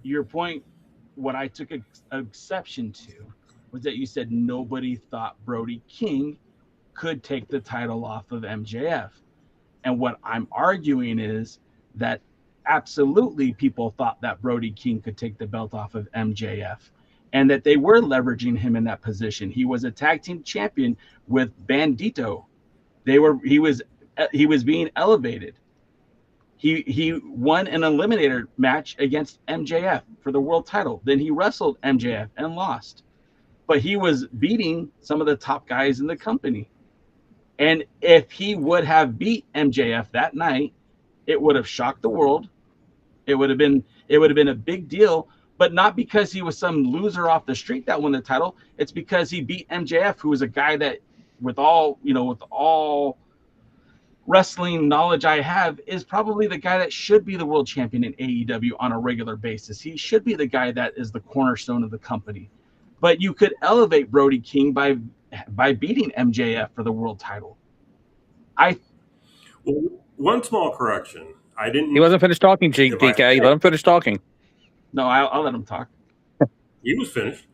S5: Your point, what I took exception to, was that you said nobody thought Brody King could take the title off of MJF. And what I'm arguing is that absolutely people thought that Brody King could take the belt off of MJF. and that they were leveraging him in that position. He was a tag team champion with Bandito. He was being elevated. He won an eliminator match against MJF for the world title. Then he wrestled MJF and lost. But he was beating some of the top guys in the company. And if he would have beat MJF that night, it would have shocked the world. It would have been a big deal, but not because he was some loser off the street that won the title. It's because he beat MJF, who was a guy that, with all wrestling knowledge I have, is probably the guy that should be the world champion in AEW on a regular basis. He should be the guy that is the cornerstone of the company. But you could elevate Brody King by beating MJF for the world title.
S7: One small correction.
S6: He wasn't finished talking, DK. Let him finish talking.
S5: No, I'll let him talk.
S7: He was finished.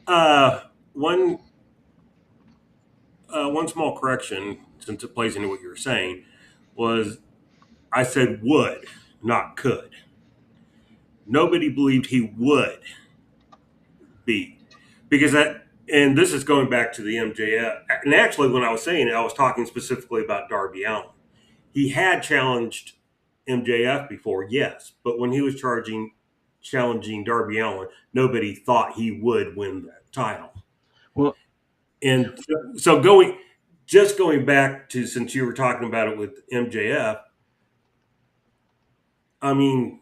S7: One small correction, since it plays into what you were saying, was I said would, not could. Nobody believed he would beat. Because and this is going back to the MJF. And actually, when I was saying it, I was talking specifically about Darby Allin. He had challenged MJF before, yes. But when he was challenging Darby Allin, nobody thought he would win that title.
S5: Well,
S7: and so going back to, since you were talking about it with MJF, I mean,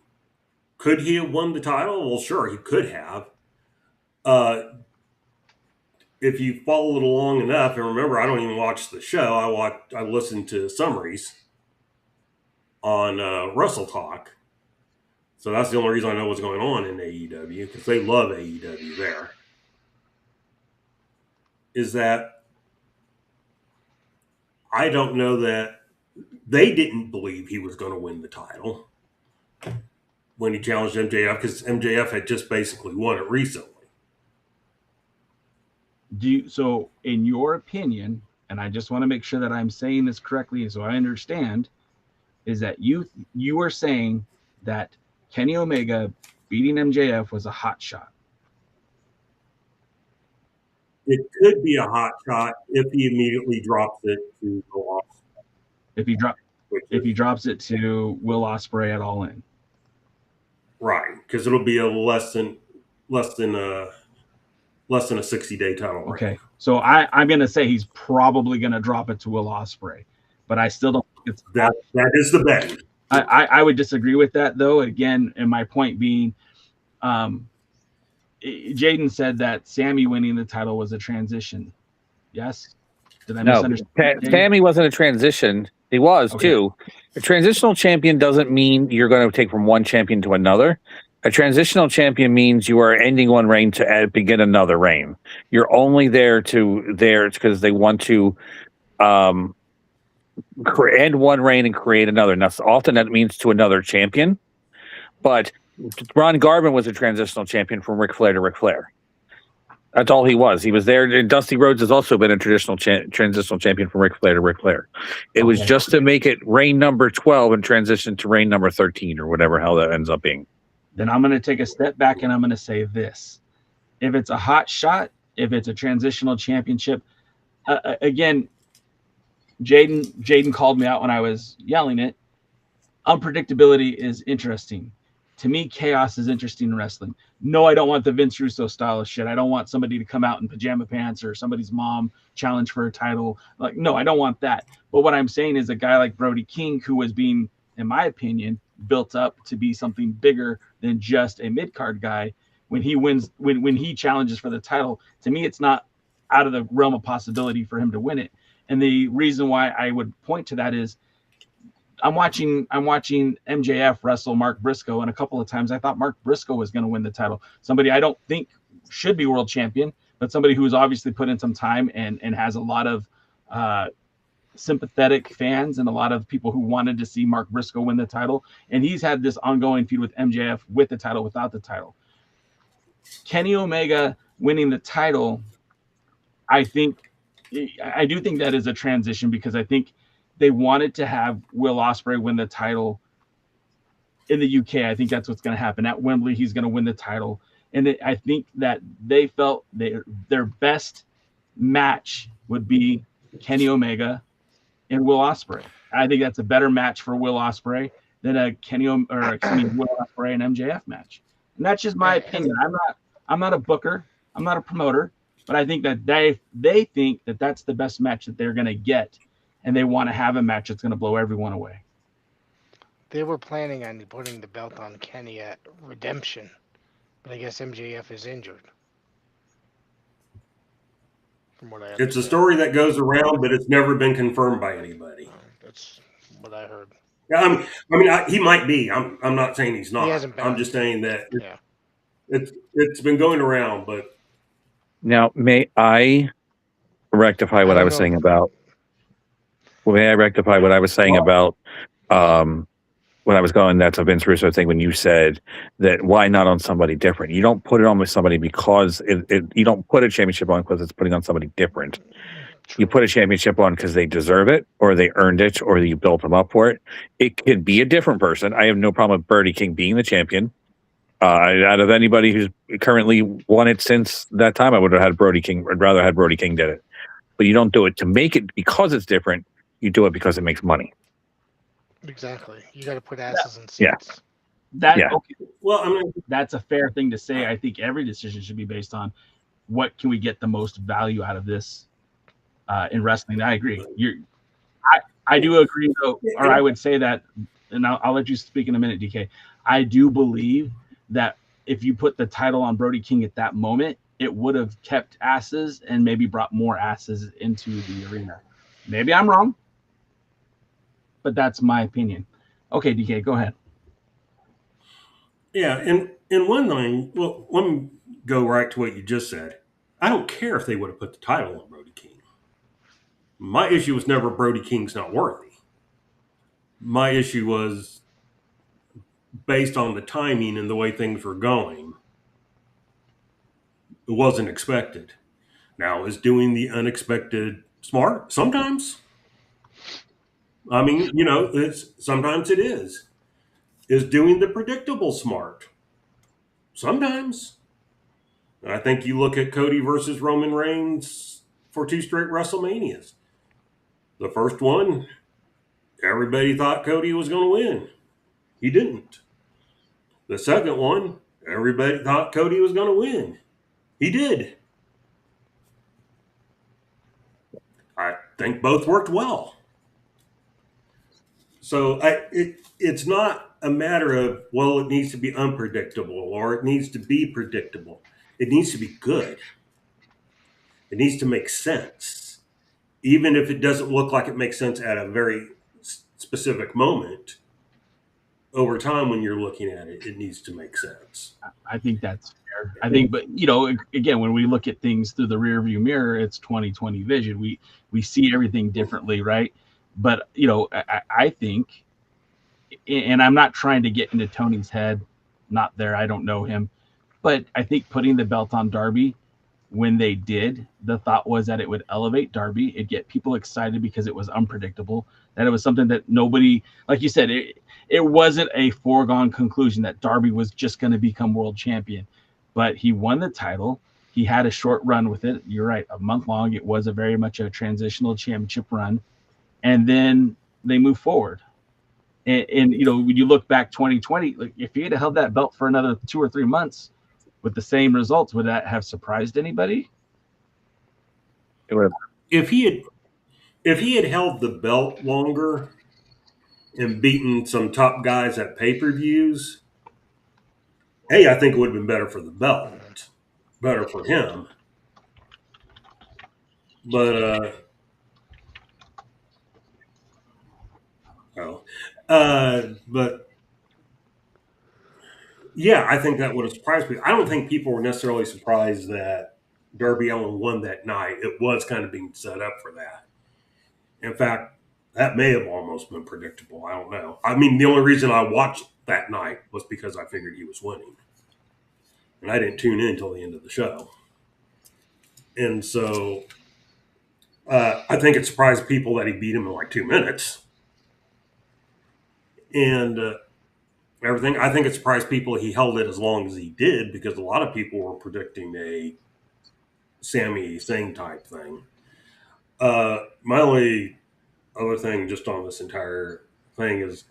S7: could he have won the title? Well, sure, he could have. If you followed it along enough, and remember, I don't even watch the show. I listen to summaries on Wrestle Talk. So that's the only reason I know what's going on in AEW, because they love AEW there. Is that I don't know that they didn't believe he was going to win the title when he challenged MJF, because MJF had just basically won it recently.
S5: So in your opinion, and I just want to make sure that I'm saying this correctly so I understand, is that you are saying that Kenny Omega beating MJF was a hot shot?
S7: It could be a hot shot if he immediately drops it to Will Ospreay.
S5: If he drops it to Will Ospreay at All In.
S7: Right, because it'll be a less than a 60-day title reign.
S5: Okay, so I'm going to say he's probably going to drop it to Will Ospreay, but I still don't think it's
S7: that is the bet.
S5: I would disagree with that, though. Again, and my point being, Jaden said that Sammy winning the title was a transition. Yes? Did I misunderstand?
S6: Sammy wasn't a transition. He was, too. A transitional champion doesn't mean you're going to take from one champion to another. A transitional champion means you are ending one reign to begin another reign. You're only there because they want to end one reign and create another. Now, often that means to another champion, but Ron Garvin was a transitional champion from Ric Flair to Ric Flair. That's all he was. He was there. And Dusty Rhodes has also been a transitional champion from Ric Flair to Ric Flair. It was just to make it reign number 12 and transition to reign number 13 or whatever hell that ends up being.
S5: Then I'm going to take a step back and I'm going to say this. If it's a hot shot, if it's a transitional championship, again, Jaden called me out when I was yelling it. Unpredictability is interesting. To me, chaos is interesting in wrestling. No, I don't want the Vince Russo style of shit. I don't want somebody to come out in pajama pants or somebody's mom challenge for a title. Like, no, I don't want that. But what I'm saying is a guy like Brody King, who was being, in my opinion, built up to be something bigger than just a mid-card guy, when he wins, when he challenges for the title, to me, it's not out of the realm of possibility for him to win it. And the reason why I would point to that is I'm watching MJF wrestle Mark Briscoe, and a couple of times I thought Mark Briscoe was going to win the title. Somebody I don't think should be world champion, but somebody who's obviously put in some time and has a lot of sympathetic fans and a lot of people who wanted to see Mark Briscoe win the title. And he's had this ongoing feud with MJF with the title, without the title. Kenny Omega winning the title, I do think that is a transition, because I think they wanted to have Will Ospreay win the title in the UK. I think that's what's going to happen. At Wembley, he's going to win the title. And I think that they felt their best match would be Kenny Omega and Will Ospreay. I think that's a better match for Will Ospreay than a Will Ospreay and MJF match. And that's just my opinion. I'm not a booker. I'm not a promoter, but I think that they think that that's the best match that they're going to get, and they want to have a match that's going to blow everyone away.
S8: They were planning on putting the belt on Kenny at Redemption, but I guess MJF is injured. From what I understand.
S7: It's a story that goes around, but it's never been confirmed by anybody.
S8: That's what I heard.
S7: Yeah, he might be. I'm not saying he's not.
S8: He hasn't been.
S7: I'm just saying that it's been going around. But
S6: now, may I rectify what I was saying about? May I rectify what I was saying about? When I was going, that's a Vince Russo thing. When you said that, why not on somebody different? You don't put it on with somebody because you don't put a championship on because it's putting on somebody different. You put a championship on because they deserve it, or they earned it, or you built them up for it. It could be a different person. I have no problem with Brody King being the champion. Out of anybody who's currently won it since that time, I would have had Brody King. I'd rather have Brody King did it. But you don't do it to make it because it's different. You do it because it makes money.
S8: Exactly. You got to put asses in seats.
S5: Okay.
S7: Well,
S5: that's a fair thing to say. I think every decision should be based on what can we get the most value out of this in wrestling. I agree. I do agree, though, or I would say that, and I'll let you speak in a minute, DK. I do believe that if you put the title on Brody King at that moment, it would have kept asses and maybe brought more asses into the arena. Maybe I'm wrong, but that's my opinion. Okay, DK, go ahead.
S7: Yeah, and one thing, well, let me go right to what you just said. I don't care if they would have put the title on Brody King. My issue was never Brody King's not worthy. My issue was based on the timing and the way things were going. It wasn't expected. Now, is doing the unexpected smart? Sometimes. I mean, sometimes it is. Is doing the predictable smart? Sometimes. And I think you look at Cody versus Roman Reigns for 2 straight WrestleManias. The first one, everybody thought Cody was going to win. He didn't. The second one, everybody thought Cody was going to win. He did. I think both worked well. So it's not a matter of, well, it needs to be unpredictable or it needs to be predictable. It needs to be good. It needs to make sense. Even if it doesn't look like it makes sense at a very specific moment, over time when you're looking at it, it needs to make sense.
S5: I think that's fair. I think, but again, when we look at things through the rearview mirror, it's 20/20 vision. We see everything differently, right? But I think, and I'm not trying to get into Tony's head, not there. I don't know him, but I think putting the belt on Darby when they did, the thought was that it would elevate Darby. It'd get people excited because it was unpredictable. That it was something that nobody, like you said, it wasn't a foregone conclusion that Darby was just going to become world champion. But he won the title. He had a short run with it. You're right, a month long. It was very much a transitional championship run. And then they move forward. And when you look back 2020, like if he had held that belt for another 2 or 3 months with the same results, would that have surprised anybody?
S6: It would have.
S7: If he had held the belt longer and beaten some top guys at pay-per-views, I think it would have been better for the belt, better for him. But yeah, I think that would have surprised me. I don't think people were necessarily surprised that Darby Allin won that night. It was kind of being set up for that. In fact, that may have almost been predictable. I don't know. I mean, the only reason I watched that night was because I figured he was winning. And I didn't tune in until the end of the show. And so I think it surprised people that he beat him in like 2 minutes. And everything. I think it surprised people he held it as long as he did, because a lot of people were predicting a Sami Zayn type thing. My only other thing just on this entire thing is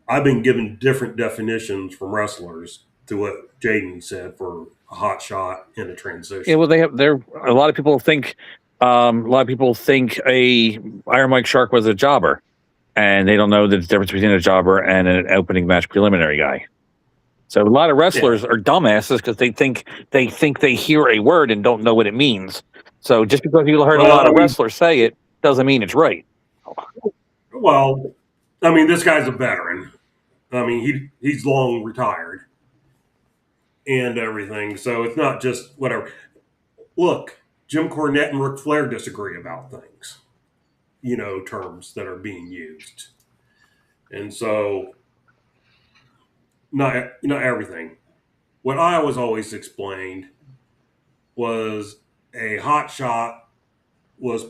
S7: I've been given different definitions from wrestlers to what Jaden said for a hot shot and a transition.
S6: Yeah, well, a lot of people think a Iron Mike Shark was a jobber, and they don't know the difference between a jobber and an opening match preliminary guy. So a lot of wrestlers are dumbasses because they think they hear a word and don't know what it means. So just because you heard a lot of wrestlers say it doesn't mean it's right.
S7: Well, I mean, this guy's a veteran. I mean, he's long retired and everything, so it's not just whatever. Look, Jim Cornette and Ric Flair disagree about things, terms that are being used, and so not everything. What I was always explained was a hot shot was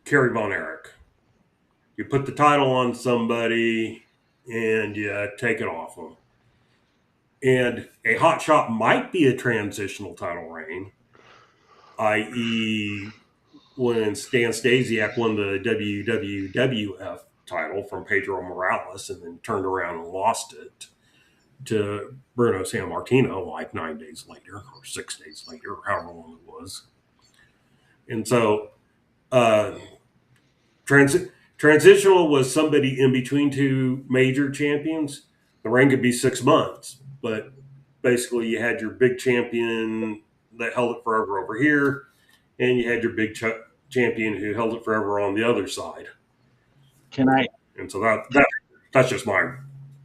S7: Kerry Von Erich. You put the title on somebody and you take it off them. And a hot shot might be a transitional title reign, i.e., when Stan Stasiak won the WWF title from Pedro Morales and then turned around and lost it to Bruno Sammartino like 9 days later or 6 days later, or however long it was. And so transitional was somebody in between two major champions. The reign could be 6 months, but basically you had your big champion that held it forever over here, and you had your big champion who held it forever on the other side. And so that's just my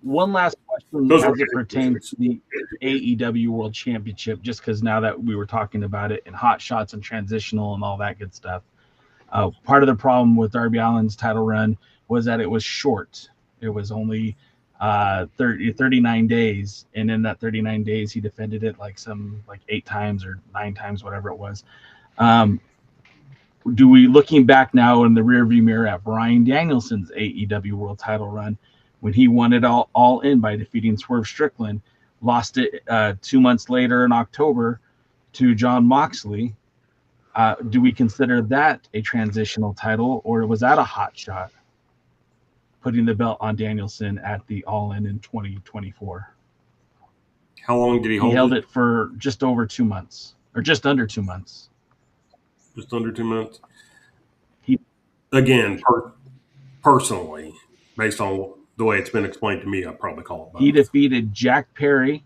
S5: one last question as it pertains to the AEW World Championship, just because now that we were talking about it and hot shots and transitional and all that good stuff. Part of the problem with Darby Allin's title run was that it was short. It was only 39 days, and in that 39 days he defended it like 8 times or 9 times, whatever it was. Do we, looking back now in the rearview mirror at Bryan Danielson's AEW World title run, when he won it all in by defeating Swerve Strickland, lost it 2 months later in October to Jon Moxley, do we consider that a transitional title, or was that a hot shot, putting the belt on Danielson at the All-In in 2024?
S7: How long did he hold it?
S5: He held it for just over 2 months, or just under 2 months.
S7: Just under 2 months. Personally, based on the way it's been explained to me, I'd probably call it both.
S5: He defeated Jack Perry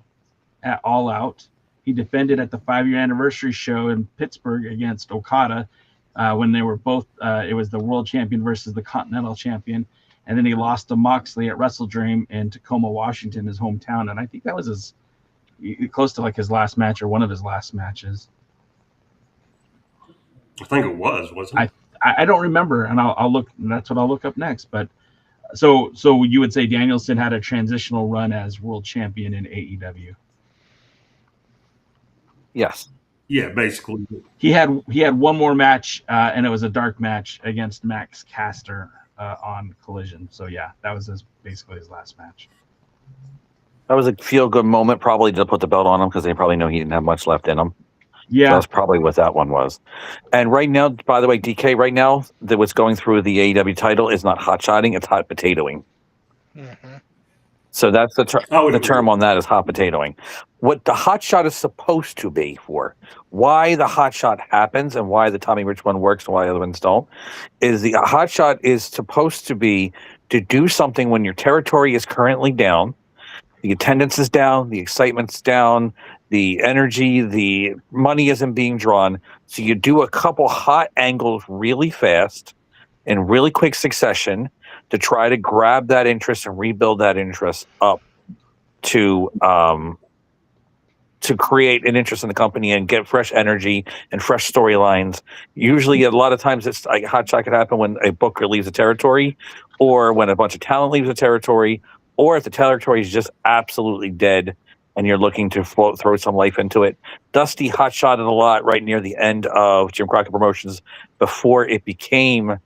S5: at All Out. He defended at the 5-year anniversary show in Pittsburgh against Okada when they were both, it was the world champion versus the continental champion. And then he lost to Moxley at Wrestle Dream in Tacoma, Washington, his hometown. And I think that was close to his last match or one of his last matches.
S7: I think it wasn't it?
S5: I don't remember, and I'll look. That's what I'll look up next. But so you would say Danielson had a transitional run as world champion in AEW?
S6: Yes.
S7: Yeah, basically.
S5: He had one more match, and it was a dark match against Max Caster on Collision. So yeah, that was basically his last match.
S6: That was a feel-good moment, probably, to put the belt on him because they probably know he didn't have much left in him.
S5: Yeah,
S6: so that's probably what that one was. And right now, by the way, DK, right now, what's going through the AEW title is not hot-shotting, it's hot potatoing.
S8: Mm-hmm.
S6: So that's the term on that is hot potatoing. What the hot shot is supposed to be for, why the hot shot happens and why the Tommy Rich one works and why the other ones don't, is the hot shot is supposed to be to do something when your territory is currently down, the attendance is down, the excitement's down, the energy, the money isn't being drawn. So you do a couple hot angles really fast in really quick succession to try to grab that interest and rebuild that interest up to create an interest in the company and get fresh energy and fresh storylines. Usually, a lot of times, it's like hot shot could happen when a booker leaves the territory, or when a bunch of talent leaves the territory, or if the territory is just absolutely dead and you're looking to throw some life into it. Dusty hot shotted a lot right near the end of Jim Crockett Promotions before it became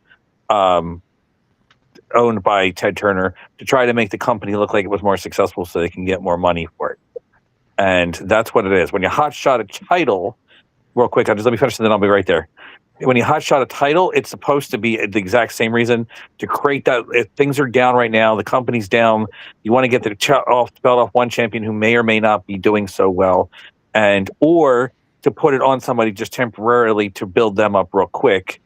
S6: owned by Ted Turner to try to make the company look like it was more successful so they can get more money for it. And that's what it is. When you hotshot a title, real quick, let me finish and then I'll be right there. When you hotshot a title, it's supposed to be the exact same reason to create that. If things are down right now, the company's down. You want to get the belt off one champion who may or may not be doing so well, or to put it on somebody just temporarily to build them up real quick.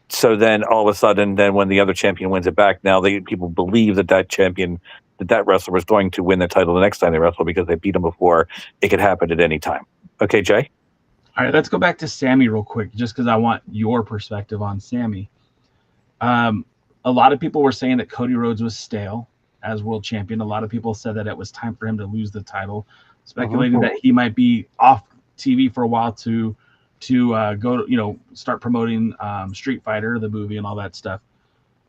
S6: So then all of a sudden, then when the other champion wins it back, now people believe that champion, that wrestler was going to win the title the next time they wrestle because they beat him before. It could happen at any time. Okay, Jay?
S5: All right, let's go back to Sammy real quick, just because I want your perspective on Sammy. A lot of people were saying that Cody Rhodes was stale as world champion. A lot of people said that it was time for him to lose the title, speculating that he might be off TV for a while to go to, start promoting Street Fighter, the movie, and all that stuff.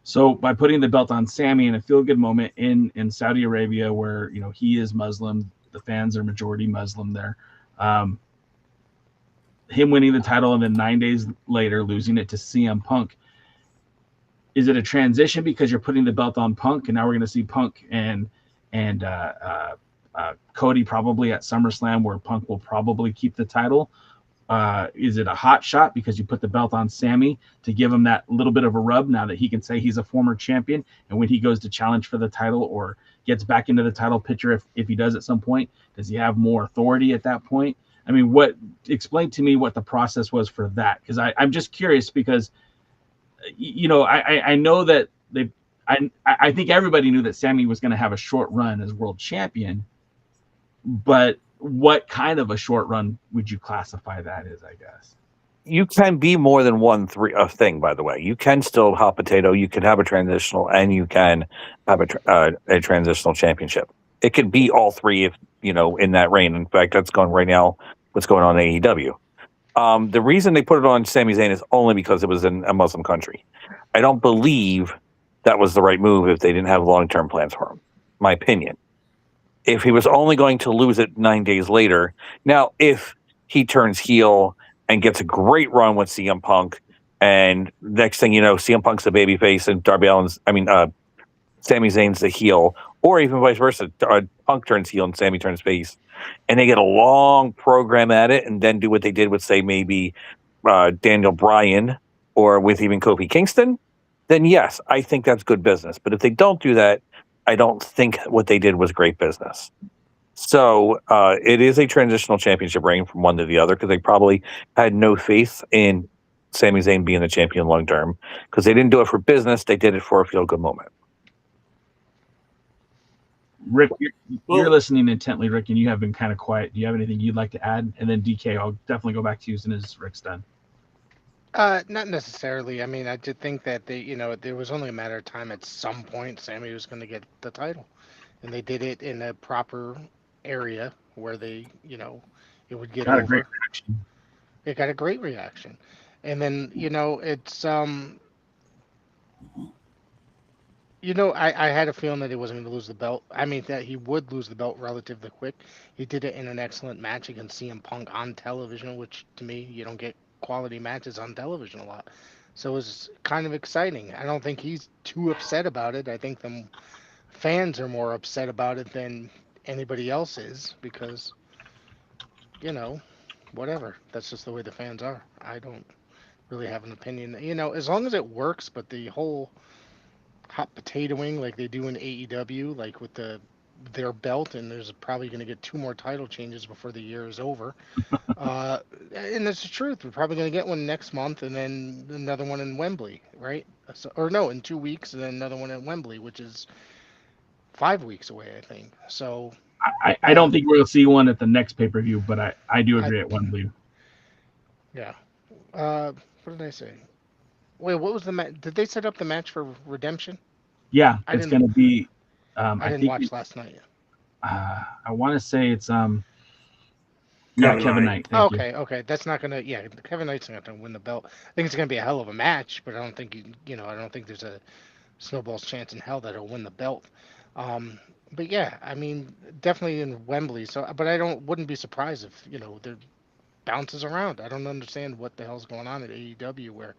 S5: So by putting the belt on Sammy in a feel-good moment in Saudi Arabia, where he is Muslim, the fans are majority Muslim there. Him winning the title and then 9 days later losing it to CM Punk. Is it a transition because you're putting the belt on Punk and now we're going to see Punk and Cody probably at SummerSlam where Punk will probably keep the title? Is it a hot shot because you put the belt on Sammy to give him that little bit of a rub now that he can say he's a former champion, and when he goes to challenge for the title or gets back into the title picture, if he does at some point, does he have more authority at that point? I mean, explain to me what the process was for that, because I'm just curious because, I know that I think everybody knew that Sammy was going to have a short run as world champion, but what kind of a short run would you classify that as, I guess?
S6: You can be more than one thing, by the way. You can still hot potato, you can have a transitional, and you can have a transitional championship. It could be all three if, in that reign. In fact, that's going right now, what's going on in AEW. The reason they put it on Sami Zayn is only because it was in a Muslim country. I don't believe that was the right move if they didn't have long-term plans for him, my opinion. If he was only going to lose it 9 days later, now if he turns heel and gets a great run with CM Punk, and next thing you know, CM Punk's the babyface and Sami Zayn's the heel, or even vice versa, Punk turns heel and Sami turns face, and they get a long program at it, and then do what they did with, say, maybe Daniel Bryan, or with even Kofi Kingston, then yes, I think that's good business. But if they don't do that, I don't think what they did was great business. So it is a transitional championship reign from one to the other because they probably had no faith in Sami Zayn being the champion long term because they didn't do it for business. They did it for a feel-good moment.
S5: Rick, you're listening intently, Rick, and you have been kind of quiet. Do you have anything you'd like to add? And then DK, I'll definitely go back to you as soon as Rick's done.
S8: Not necessarily. I mean, I did think that there was only a matter of time at some point Sammy was going to get the title, and they did it in a proper area where they, it would get over.
S5: A great reaction.
S8: It got a great reaction, and then it's I had a feeling that he wasn't going to lose the belt. I mean, that he would lose the belt relatively quick. He did it in an excellent match against CM Punk on television, which to me, you don't get quality matches on television a lot. So it was kind of exciting. I don't think he's too upset about it. I think the fans are more upset about it than anybody else is because, whatever. That's just the way the fans are. I don't really have an opinion. As long as it works, but the whole hot potatoing like they do in AEW, like with their belt, and there's probably going to get 2 more title changes before the year is over. And that's the truth. We're probably going to get one next month, and then another one in Wembley, right? In 2 weeks, and then another one in Wembley, which is 5 weeks away, I think. So
S5: I don't think we'll see one at the next pay-per-view, but I do agree at Wembley.
S8: Yeah. What did I say? Wait, what was the match? Did they set up the match for Redemption?
S5: Yeah, it's going to be.
S8: I didn't watch last night.
S5: I want to say it's Kevin Knight.
S8: Okay. That's not gonna. Yeah, Kevin Knight's not gonna win the belt. I think it's gonna be a hell of a match, but I don't think I don't think there's a snowball's chance in hell that he'll win the belt. But yeah, I mean, definitely in Wembley. So, but wouldn't be surprised if there bounces around. I don't understand what the hell's going on at AEW where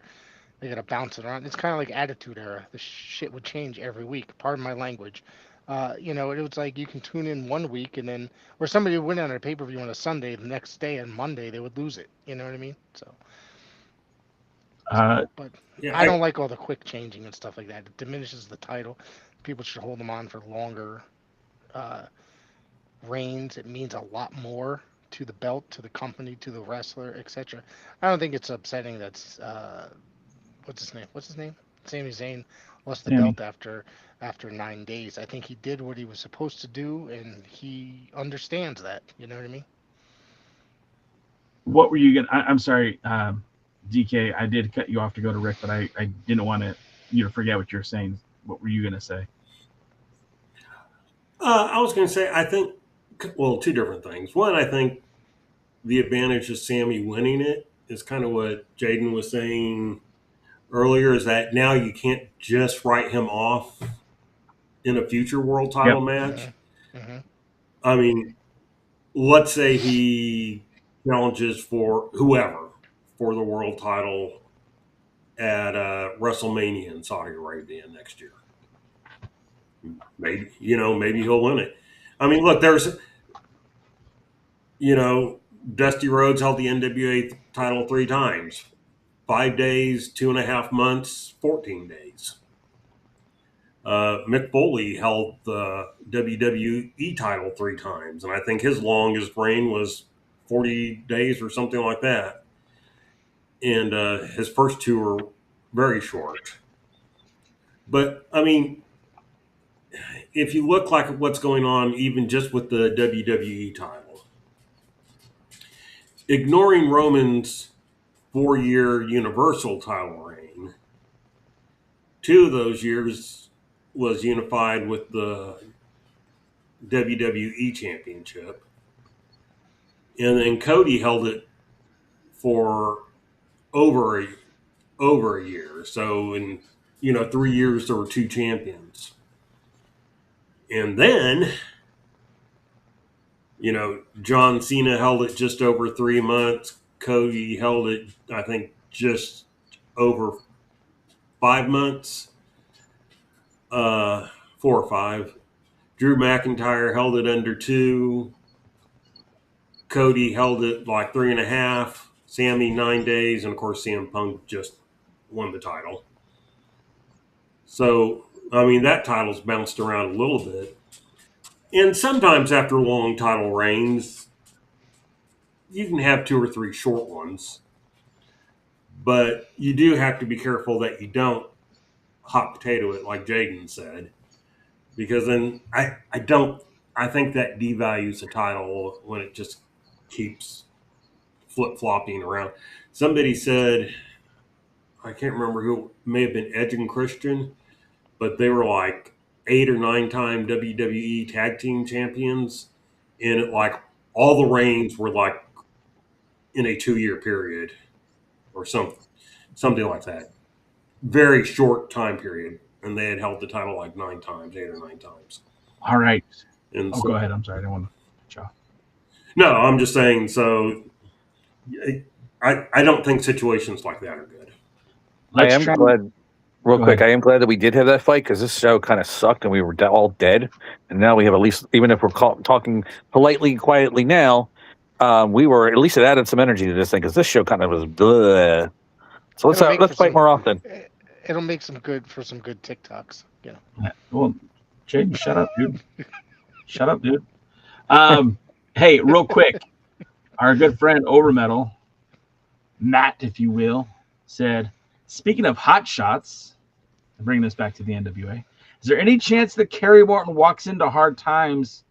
S8: They got to bounce it around. It's kind of like Attitude Era. The shit would change every week. Pardon my language. It was like you can tune in one week and then, or somebody would win on a pay per view on a Sunday, the next day on Monday they would lose it. You know what I mean? But
S7: Yeah,
S8: I don't like all the quick changing and stuff like that. It diminishes the title. People should hold them on for longer uh, reigns. It means a lot more to the belt, to the company, to the wrestler, etc. I don't think it's upsetting that's what's his name? What's his name? Sami Zayn lost the
S5: Sammy.
S8: belt after 9 days. I think he did what he was supposed to do, and he understands that. You know what I mean?
S5: What were you gonna? I'm sorry, DK. I did cut you off to go to Rick, but I didn't want you to forget what you were saying. What were you gonna say?
S7: I was going to say, I think, well, two different things. One, I think the advantage of Sammy winning it is kind of what Jaden was saying earlier, is that now you can't just write him off in a future world title
S5: Yep.
S7: match.
S8: Hmm.
S7: I mean, let's say he challenges for whoever for the world title at WrestleMania in Saudi Arabia next year. Maybe he'll win it. I mean, look, there's Dusty Rhodes held the NWA title 3 times: 5 days, 2.5 months, 14 days. Mick Foley held the WWE title 3 times, and I think his longest reign was 40 days or something like that. And his first 2 were very short. But I mean, if you look like what's going on, even just with the WWE title, ignoring Roman's 4-year Universal title reign, 2 of those years was unified with the WWE Championship. And then Cody held it for over a year. So in 3 years there were 2 champions. And then John Cena held it just over 3 months. Cody held it, I think, just over 5 months. 4 or 5. Drew McIntyre held it under 2. Cody held it like 3.5. Sammy 9 days, and of course CM Punk just won the title. So I mean, that title's bounced around a little bit. And sometimes after long title reigns, you can have 2 or 3 short ones. But you do have to be careful that you don't hot potato it, like Jaden said. Because then I think that devalues the title when it just keeps flip-flopping around. Somebody said, I can't remember who, may have been Edge and Christian, but they were like 8 or 9-time WWE Tag Team Champions, and all the reigns were like in a 2-year period or something like that. Very short time period, and they had held the title like 9 times, 8 or 9 times.
S5: All right.
S7: And
S5: go ahead. I'm sorry. I didn't want to cut you off.
S7: No, I'm just saying. So I don't think situations like that are good.
S6: I am glad that we did have that fight, because this show kind of sucked and we were all dead. And now we have, at least, even if we're talking politely, quietly now, we were, at least it added some energy to this thing, because this show kind of was bleh. So let's fight more often.
S8: It'll make some good TikToks.
S5: Well, Jaden, shut up, dude. Shut up, dude. Hey, real quick, our good friend Overmetal, Matt, if you will, said, speaking of hot shots, bringing this back to the NWA, is there any chance that Kerry Morton walks into hard times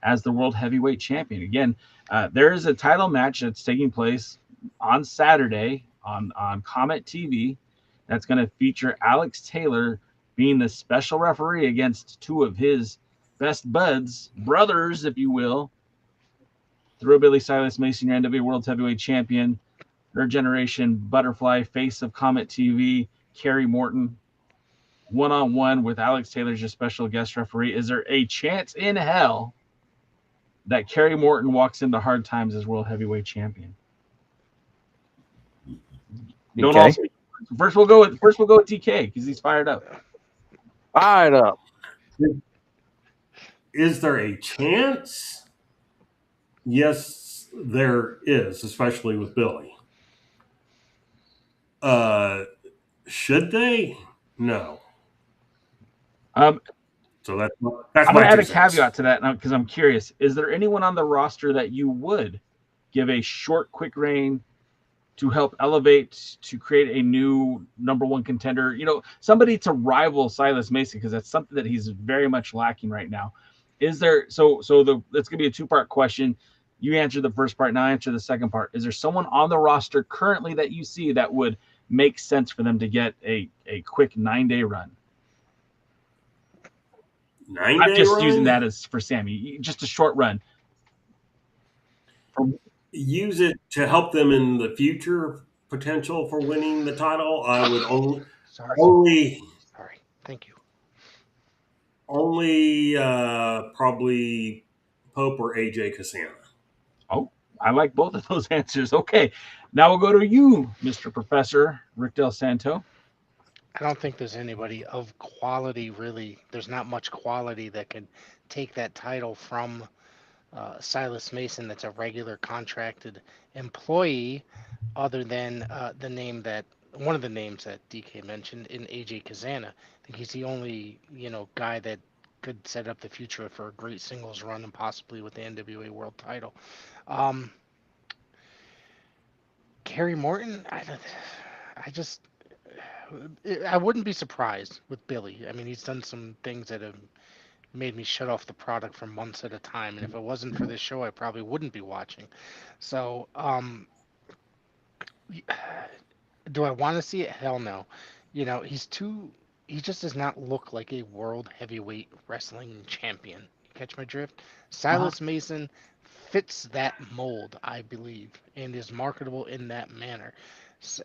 S5: as the World Heavyweight Champion? Again, there is a title match that's taking place on Saturday on Comet TV that's going to feature Alex Taylor being the special referee against 2 of his best brothers, if you will. Thrillbilly Silas Mason, your NWA World Heavyweight Champion, Third Generation Butterfly, face of Comet TV, Kerry Morton, one-on-one with Alex Taylor as your special guest referee. Is there a chance in hell that Kerry Morton walks into hard times as World Heavyweight Champion? Don't all speak First we'll go with DK because he's fired up.
S6: Fired up.
S7: Is there a chance? Yes, there is, especially with Billy. Should they? No. So that's
S5: I'm
S7: my
S5: going to add a
S7: 2 cents.
S5: caveat to that because I'm curious. Is there anyone on the roster that you would give a short, quick reign to help elevate, to create a new number one contender? You know, somebody to rival Silas Mason, because that's something that he's very much lacking right now. Is there that's going to be a 2-part question. You answer the first part, now I answer the second part. Is there someone on the roster currently that you see that would make sense for them to get a quick 9-day run?
S7: 9-day
S5: I'm just
S7: run?
S5: using that as for Sammy, just a short run.
S7: Use it to help them in the future potential for winning the title. I would only
S8: Sorry. Thank you.
S7: only probably Pope or AJ Cassana.
S5: Oh, I like both of those answers. Okay, now we'll go to you, Mr. Professor Rick Del Santo.
S8: I don't think there's anybody of quality, really. There's not much quality that can take that title from Silas Mason that's a regular contracted employee, other than one of the names that DK mentioned in AJ Kazana. I think he's the only guy that could set up the future for a great singles run and possibly with the NWA World Title. Kerry Morton, I wouldn't be surprised with Billy. I mean, he's done some things that have made me shut off the product for months at a time, and if it wasn't for this show, I probably wouldn't be watching. So, do I want to see it? Hell no. He just does not look like a world heavyweight wrestling champion. You catch my drift? Silas Mason fits that mold, I believe, and is marketable in that manner. So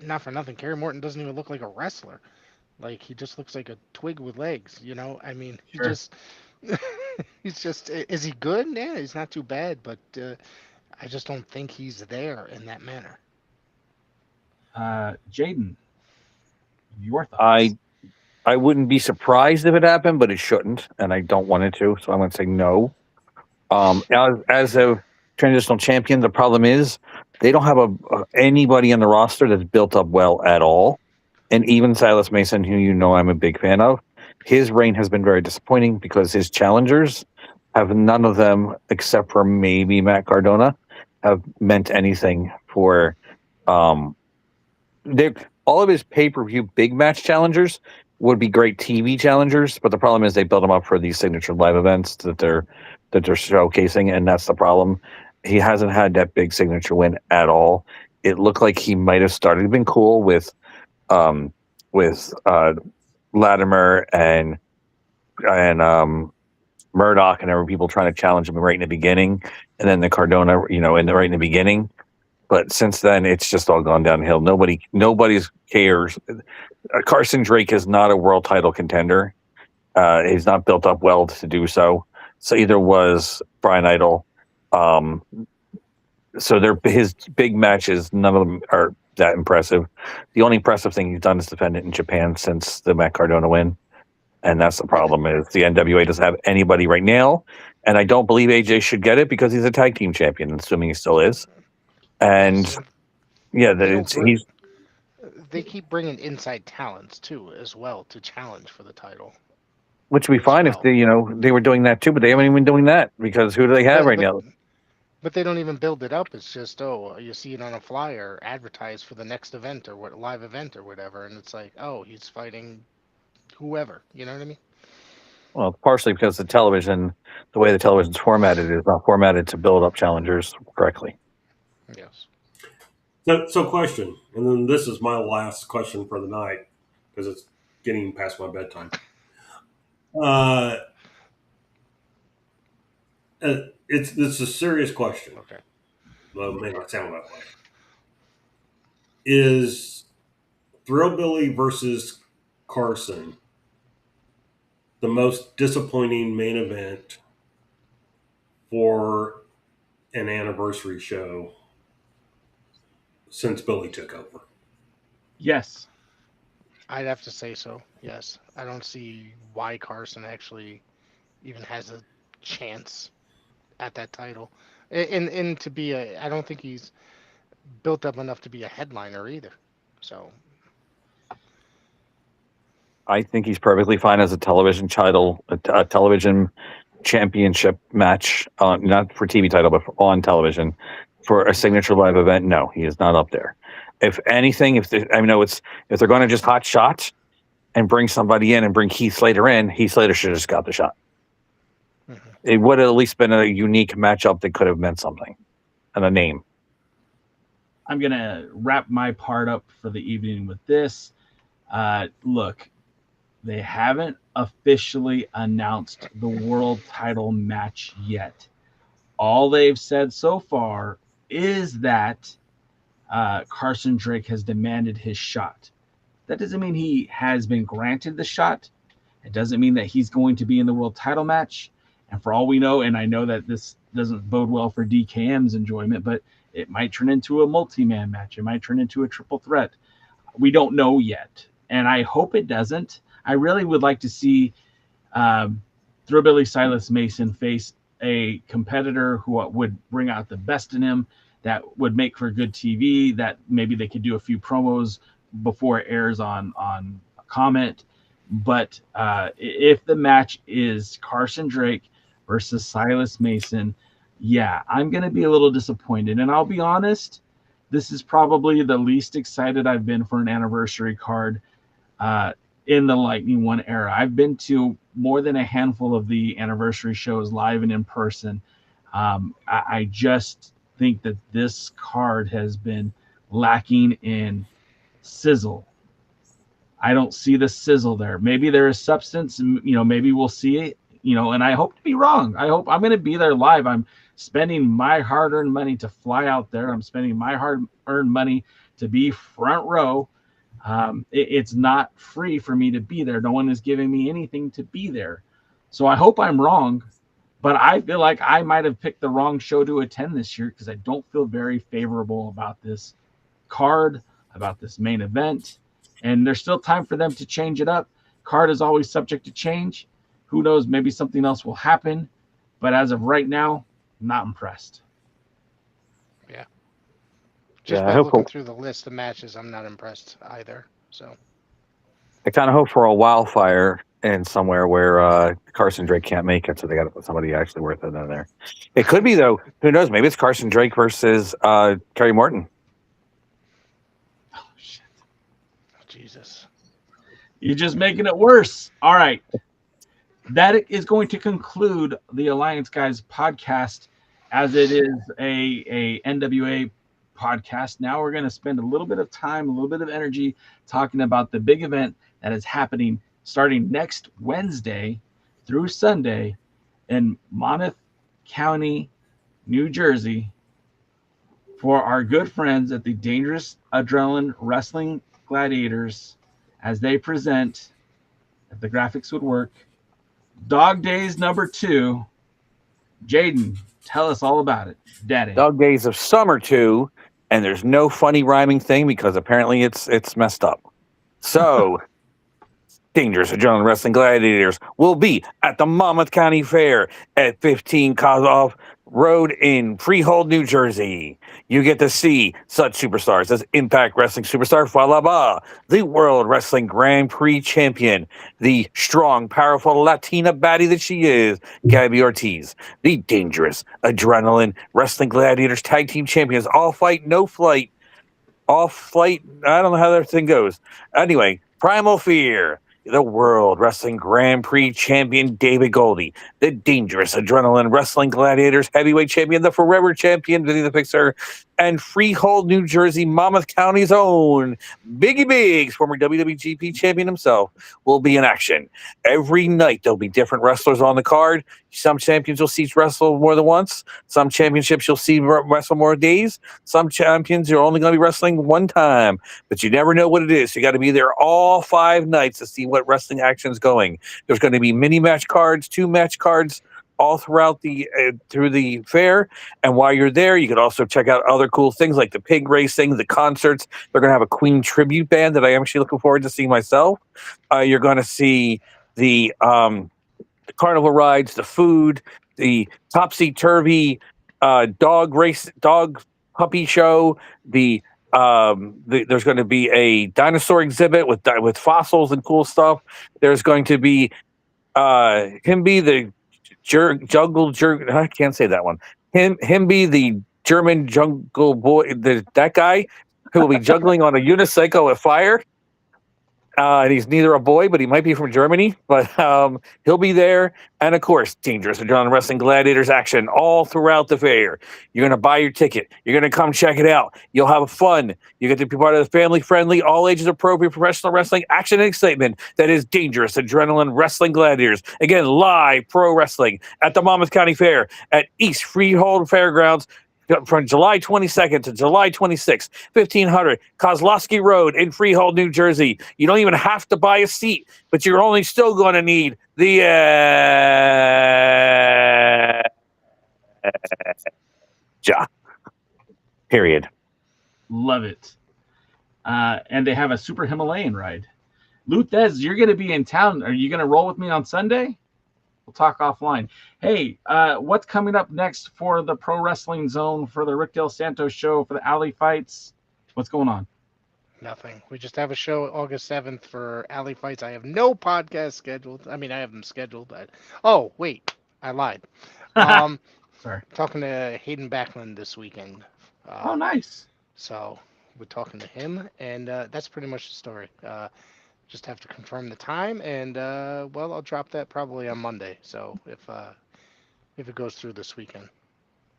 S8: not for nothing, Kerry Morton doesn't even look like a wrestler. Like, he just looks like a twig with legs, I mean, he's just, is he good? Yeah, he's not too bad, but I just don't think he's there in that manner.
S5: Jaden, your thoughts?
S6: I wouldn't be surprised if it happened, but it shouldn't, and I don't want it to, so I'm going to say no. As a transitional champion, the problem is they don't have anybody on the roster that's built up well at all. And even Silas Mason, who I'm a big fan of, his reign has been very disappointing because his challengers have none of them, except for maybe Matt Cardona, have meant anything for all of his pay-per-view big match challengers would be great TV challengers, but the problem is they build them up for these signature live events that they're showcasing, and that's the problem. He hasn't had that big signature win at all. It looked like he might have started being cool with Latimer and Murdoch and other people trying to challenge him right in the beginning, and then the Cardona, right in the beginning. But since then, it's just all gone downhill. Nobody's cares. Carson Drake is not a world title contender. He's not built up well to do so. So either was Brian Idol. So his big matches, none of them are that impressive. The only impressive thing he's done is defend it in Japan since the Matt Cardona win. And that's the problem, is the NWA doesn't have anybody right now. And I don't believe AJ should get it because he's a tag team champion, assuming he still is. And
S8: they keep bringing inside talents too, as well, to challenge for the title.
S6: Which would be fine if they were doing that too, but they haven't even doing that because who do they have right now?
S8: But they don't even build it up. It's just, you see it on a flyer advertised for the next event or live event or whatever, and it's like, he's fighting whoever. You know what I mean?
S6: Well, partially because the way the television's formatted is not formatted to build up challengers correctly.
S8: Yes.
S7: So question, and then this is my last question for the night because it's getting past my bedtime. It's a serious question.
S8: Okay.
S7: Well, it may not sound that way. Is Thrillbilly versus Carson the most disappointing main event for an anniversary show since Billy took over.
S5: Yes.
S8: I'd have to say so. Yes, I don't see why Carson actually even has a chance at that title, and to be a. I don't think he's built up enough to be a headliner either. So
S6: I think he's perfectly fine as a television title, a television championship match, not for TV title, but on television for a signature live event. No, he is not up there. If anything, if they're going to just hot shot and bring somebody in and bring Heath Slater in, Heath Slater should have just got the shot.
S8: Mm-hmm.
S6: It would have at least been a unique matchup that could have meant something and a name.
S5: I'm going to wrap my part up for the evening with this. Look, they haven't officially announced the world title match yet. All they've said so far is that Carson Drake has demanded his shot. That doesn't mean he has been granted the shot. It doesn't mean that he's going to be in the world title match. And for all we know, and I know that this doesn't bode well for DKM's enjoyment, but it might turn into a multi-man match. It might turn into a triple threat. We don't know yet. And I hope it doesn't. I really would like to see Thrillbilly Silas Mason face a competitor who would bring out the best in him, that would make for good TV, that maybe they could do a few promos before it airs on Comet. But if the match is Carson Drake versus Silas Mason, yeah, I'm going to be a little disappointed. And I'll be honest, this is probably the least excited I've been for an anniversary card in the Lightning One era. I've been to more than a handful of the anniversary shows live and in person. I just think that this card has been lacking in sizzle. I don't see the sizzle there. Maybe there is substance, and maybe we'll see it, and I hope to be wrong. I'm going to be there live. I'm spending my hard-earned money to fly out there. I'm spending my hard-earned money to be front row. It's not free for me to be there. No one is giving me anything to be there. So I hope I'm wrong, but I feel like I might have picked the wrong show to attend this year because I don't feel very favorable about this card, about this main event. And there's still time for them to change it up. Card is always subject to change. Who knows? Maybe something else will happen. But as of right now, not impressed.
S8: yeah, just by looking through the list of matches, I'm not impressed either. So
S6: I kind of hope for a wildfire in somewhere where Carson Drake can't make it, so they got to put somebody actually worth it in there. It could be, though. Who knows? Maybe it's Carson Drake versus Kerry Morton.
S5: Oh, shit.
S8: Oh, Jesus.
S5: You're just making it worse. All right. That is going to conclude the Alliance Guys podcast, as it is a NWA podcast. Now we're going to spend a little bit of time, a little bit of energy talking about the big event that is happening starting next Wednesday through Sunday in Monmouth County, New Jersey, for our good friends at the Dangerous Adrenaline Wrestling Gladiators, as they present, if the graphics would work, Dog Days number 2. Jaden, tell us all about it. Daddy.
S6: Dog Days of Summer 2, and there's no funny rhyming thing because apparently it's messed up. So, Dangerous Adrenaline Wrestling Gladiators will be at the Monmouth County Fair at 15 Kozlov Road in Freehold, New Jersey. You get to see such superstars as Impact Wrestling superstar Falaba, the World Wrestling Grand Prix champion, the strong, powerful Latina baddie that she is, Gabby Ortiz, the Dangerous Adrenaline Wrestling Gladiators tag team champions, all fight, no flight, off flight. I don't know how that thing goes. Anyway, Primal Fear, the World Wrestling Grand Prix champion David Goldie, the Dangerous Adrenaline Wrestling Gladiators heavyweight champion, the Forever champion Vinny the Fixer, and Freehold, New Jersey, Monmouth County's own Biggie Biggs, former WWGP champion himself, will be in action. Every night there'll be different wrestlers on the card. Some champions you'll see wrestle more than once. Some championships you'll see wrestle more days. Some champions you're only going to be wrestling one time, but you never know what it is. So you got to be there all 5 nights to see what wrestling action is going. There's going to be mini match cards, 2 match cards, all throughout the through the fair. And while you're there, you can also check out other cool things like the pig racing, the concerts. They're going to have a Queen tribute band that I am actually looking forward to seeing myself. You're going to see the carnival rides, the food, the topsy-turvy dog puppy show. There's going to be a dinosaur exhibit with fossils and cool stuff. There's going to be the jungle jerk. I can't say that one. Him be the German jungle boy. That guy who will be juggling on a unicycle with fire. And he's neither a boy, but he might be from Germany. But he'll be there. And, of course, Dangerous Adrenaline Wrestling Gladiators action all throughout the fair. You're going to buy your ticket. You're going to come check it out. You'll have fun. You get to be part of the family-friendly, all-ages appropriate professional wrestling action and excitement that is Dangerous Adrenaline Wrestling Gladiators. Again, live pro wrestling at the Monmouth County Fair at East Freehold Fairgrounds, from July 22nd to July 26th, 1500 Kozlowski Road in Freehold, New Jersey. You don't even have to buy a seat, but you're only still going to need the period.
S5: Love it. And they have a Super Himalayan ride. Luthez, you're going to be in town. Are you going to roll with me on Sunday? We'll talk offline. Hey, what's coming up next for the Pro Wrestling Zone, for the Rickdale Santo show, for the Alley Fights? What's going on?
S8: Nothing. We just have a show August 7th for Alley Fights. I have no podcast scheduled. I mean, I have them scheduled, but oh wait, I lied.
S5: Sorry.
S8: Talking to Hayden Backlund this weekend.
S5: Oh, nice.
S8: So we're talking to him, and that's pretty much the story. Just have to confirm the time, and well, I'll drop that probably on Monday. So if it goes through this weekend.
S6: Is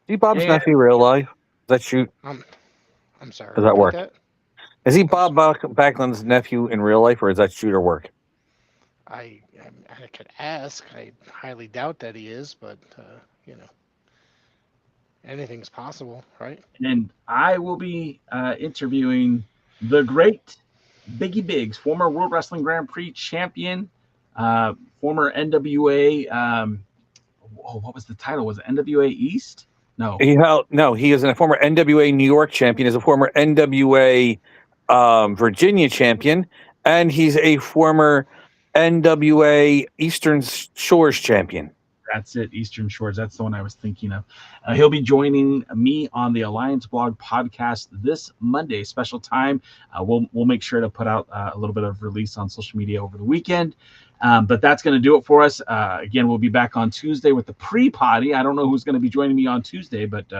S6: he Bob's nephew real life? Does that shoot?
S8: I'm sorry.
S6: Does that work? Is he Bob Backlund's nephew in real life, or is that shoot or work?
S8: I could ask. I highly doubt that he is, but anything's possible, right?
S5: And I will be interviewing the great Biggie Biggs, former World Wrestling Grand Prix champion, former NWA. What was the title? Was it NWA East? No.
S6: He is a former NWA New York champion. He's a former NWA Virginia champion, and he's a former NWA Eastern Shores champion.
S5: That's it, Eastern Shores. That's the one I was thinking of. He'll be joining me on the Alliance Blog podcast this Monday, special time. We'll make sure to put out a little bit of release on social media over the weekend. But that's going to do it for us. Again, we'll be back on Tuesday with the pre-potty. I don't know who's going to be joining me on Tuesday, but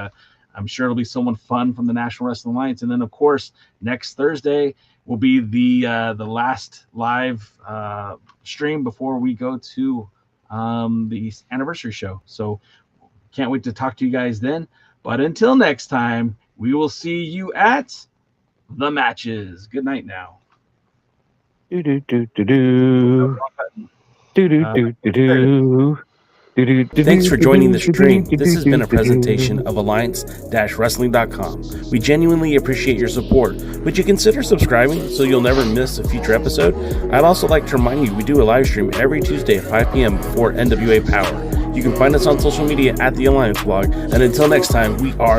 S5: I'm sure it'll be someone fun from the National Wrestling Alliance. And then, of course, next Thursday will be the last live stream before we go to the anniversary show. So can't wait to talk to you guys then. But until next time, we will see you at the matches. Good night now.
S9: Thanks for joining the stream. This has been a presentation of Alliance-Wrestling.com. We genuinely appreciate your support. Would you consider subscribing so you'll never miss a future episode? I'd also like to remind you we do a live stream every Tuesday at 5 p.m. before NWA Power. You can find us on social media at the Alliance Blog. And until next time, we are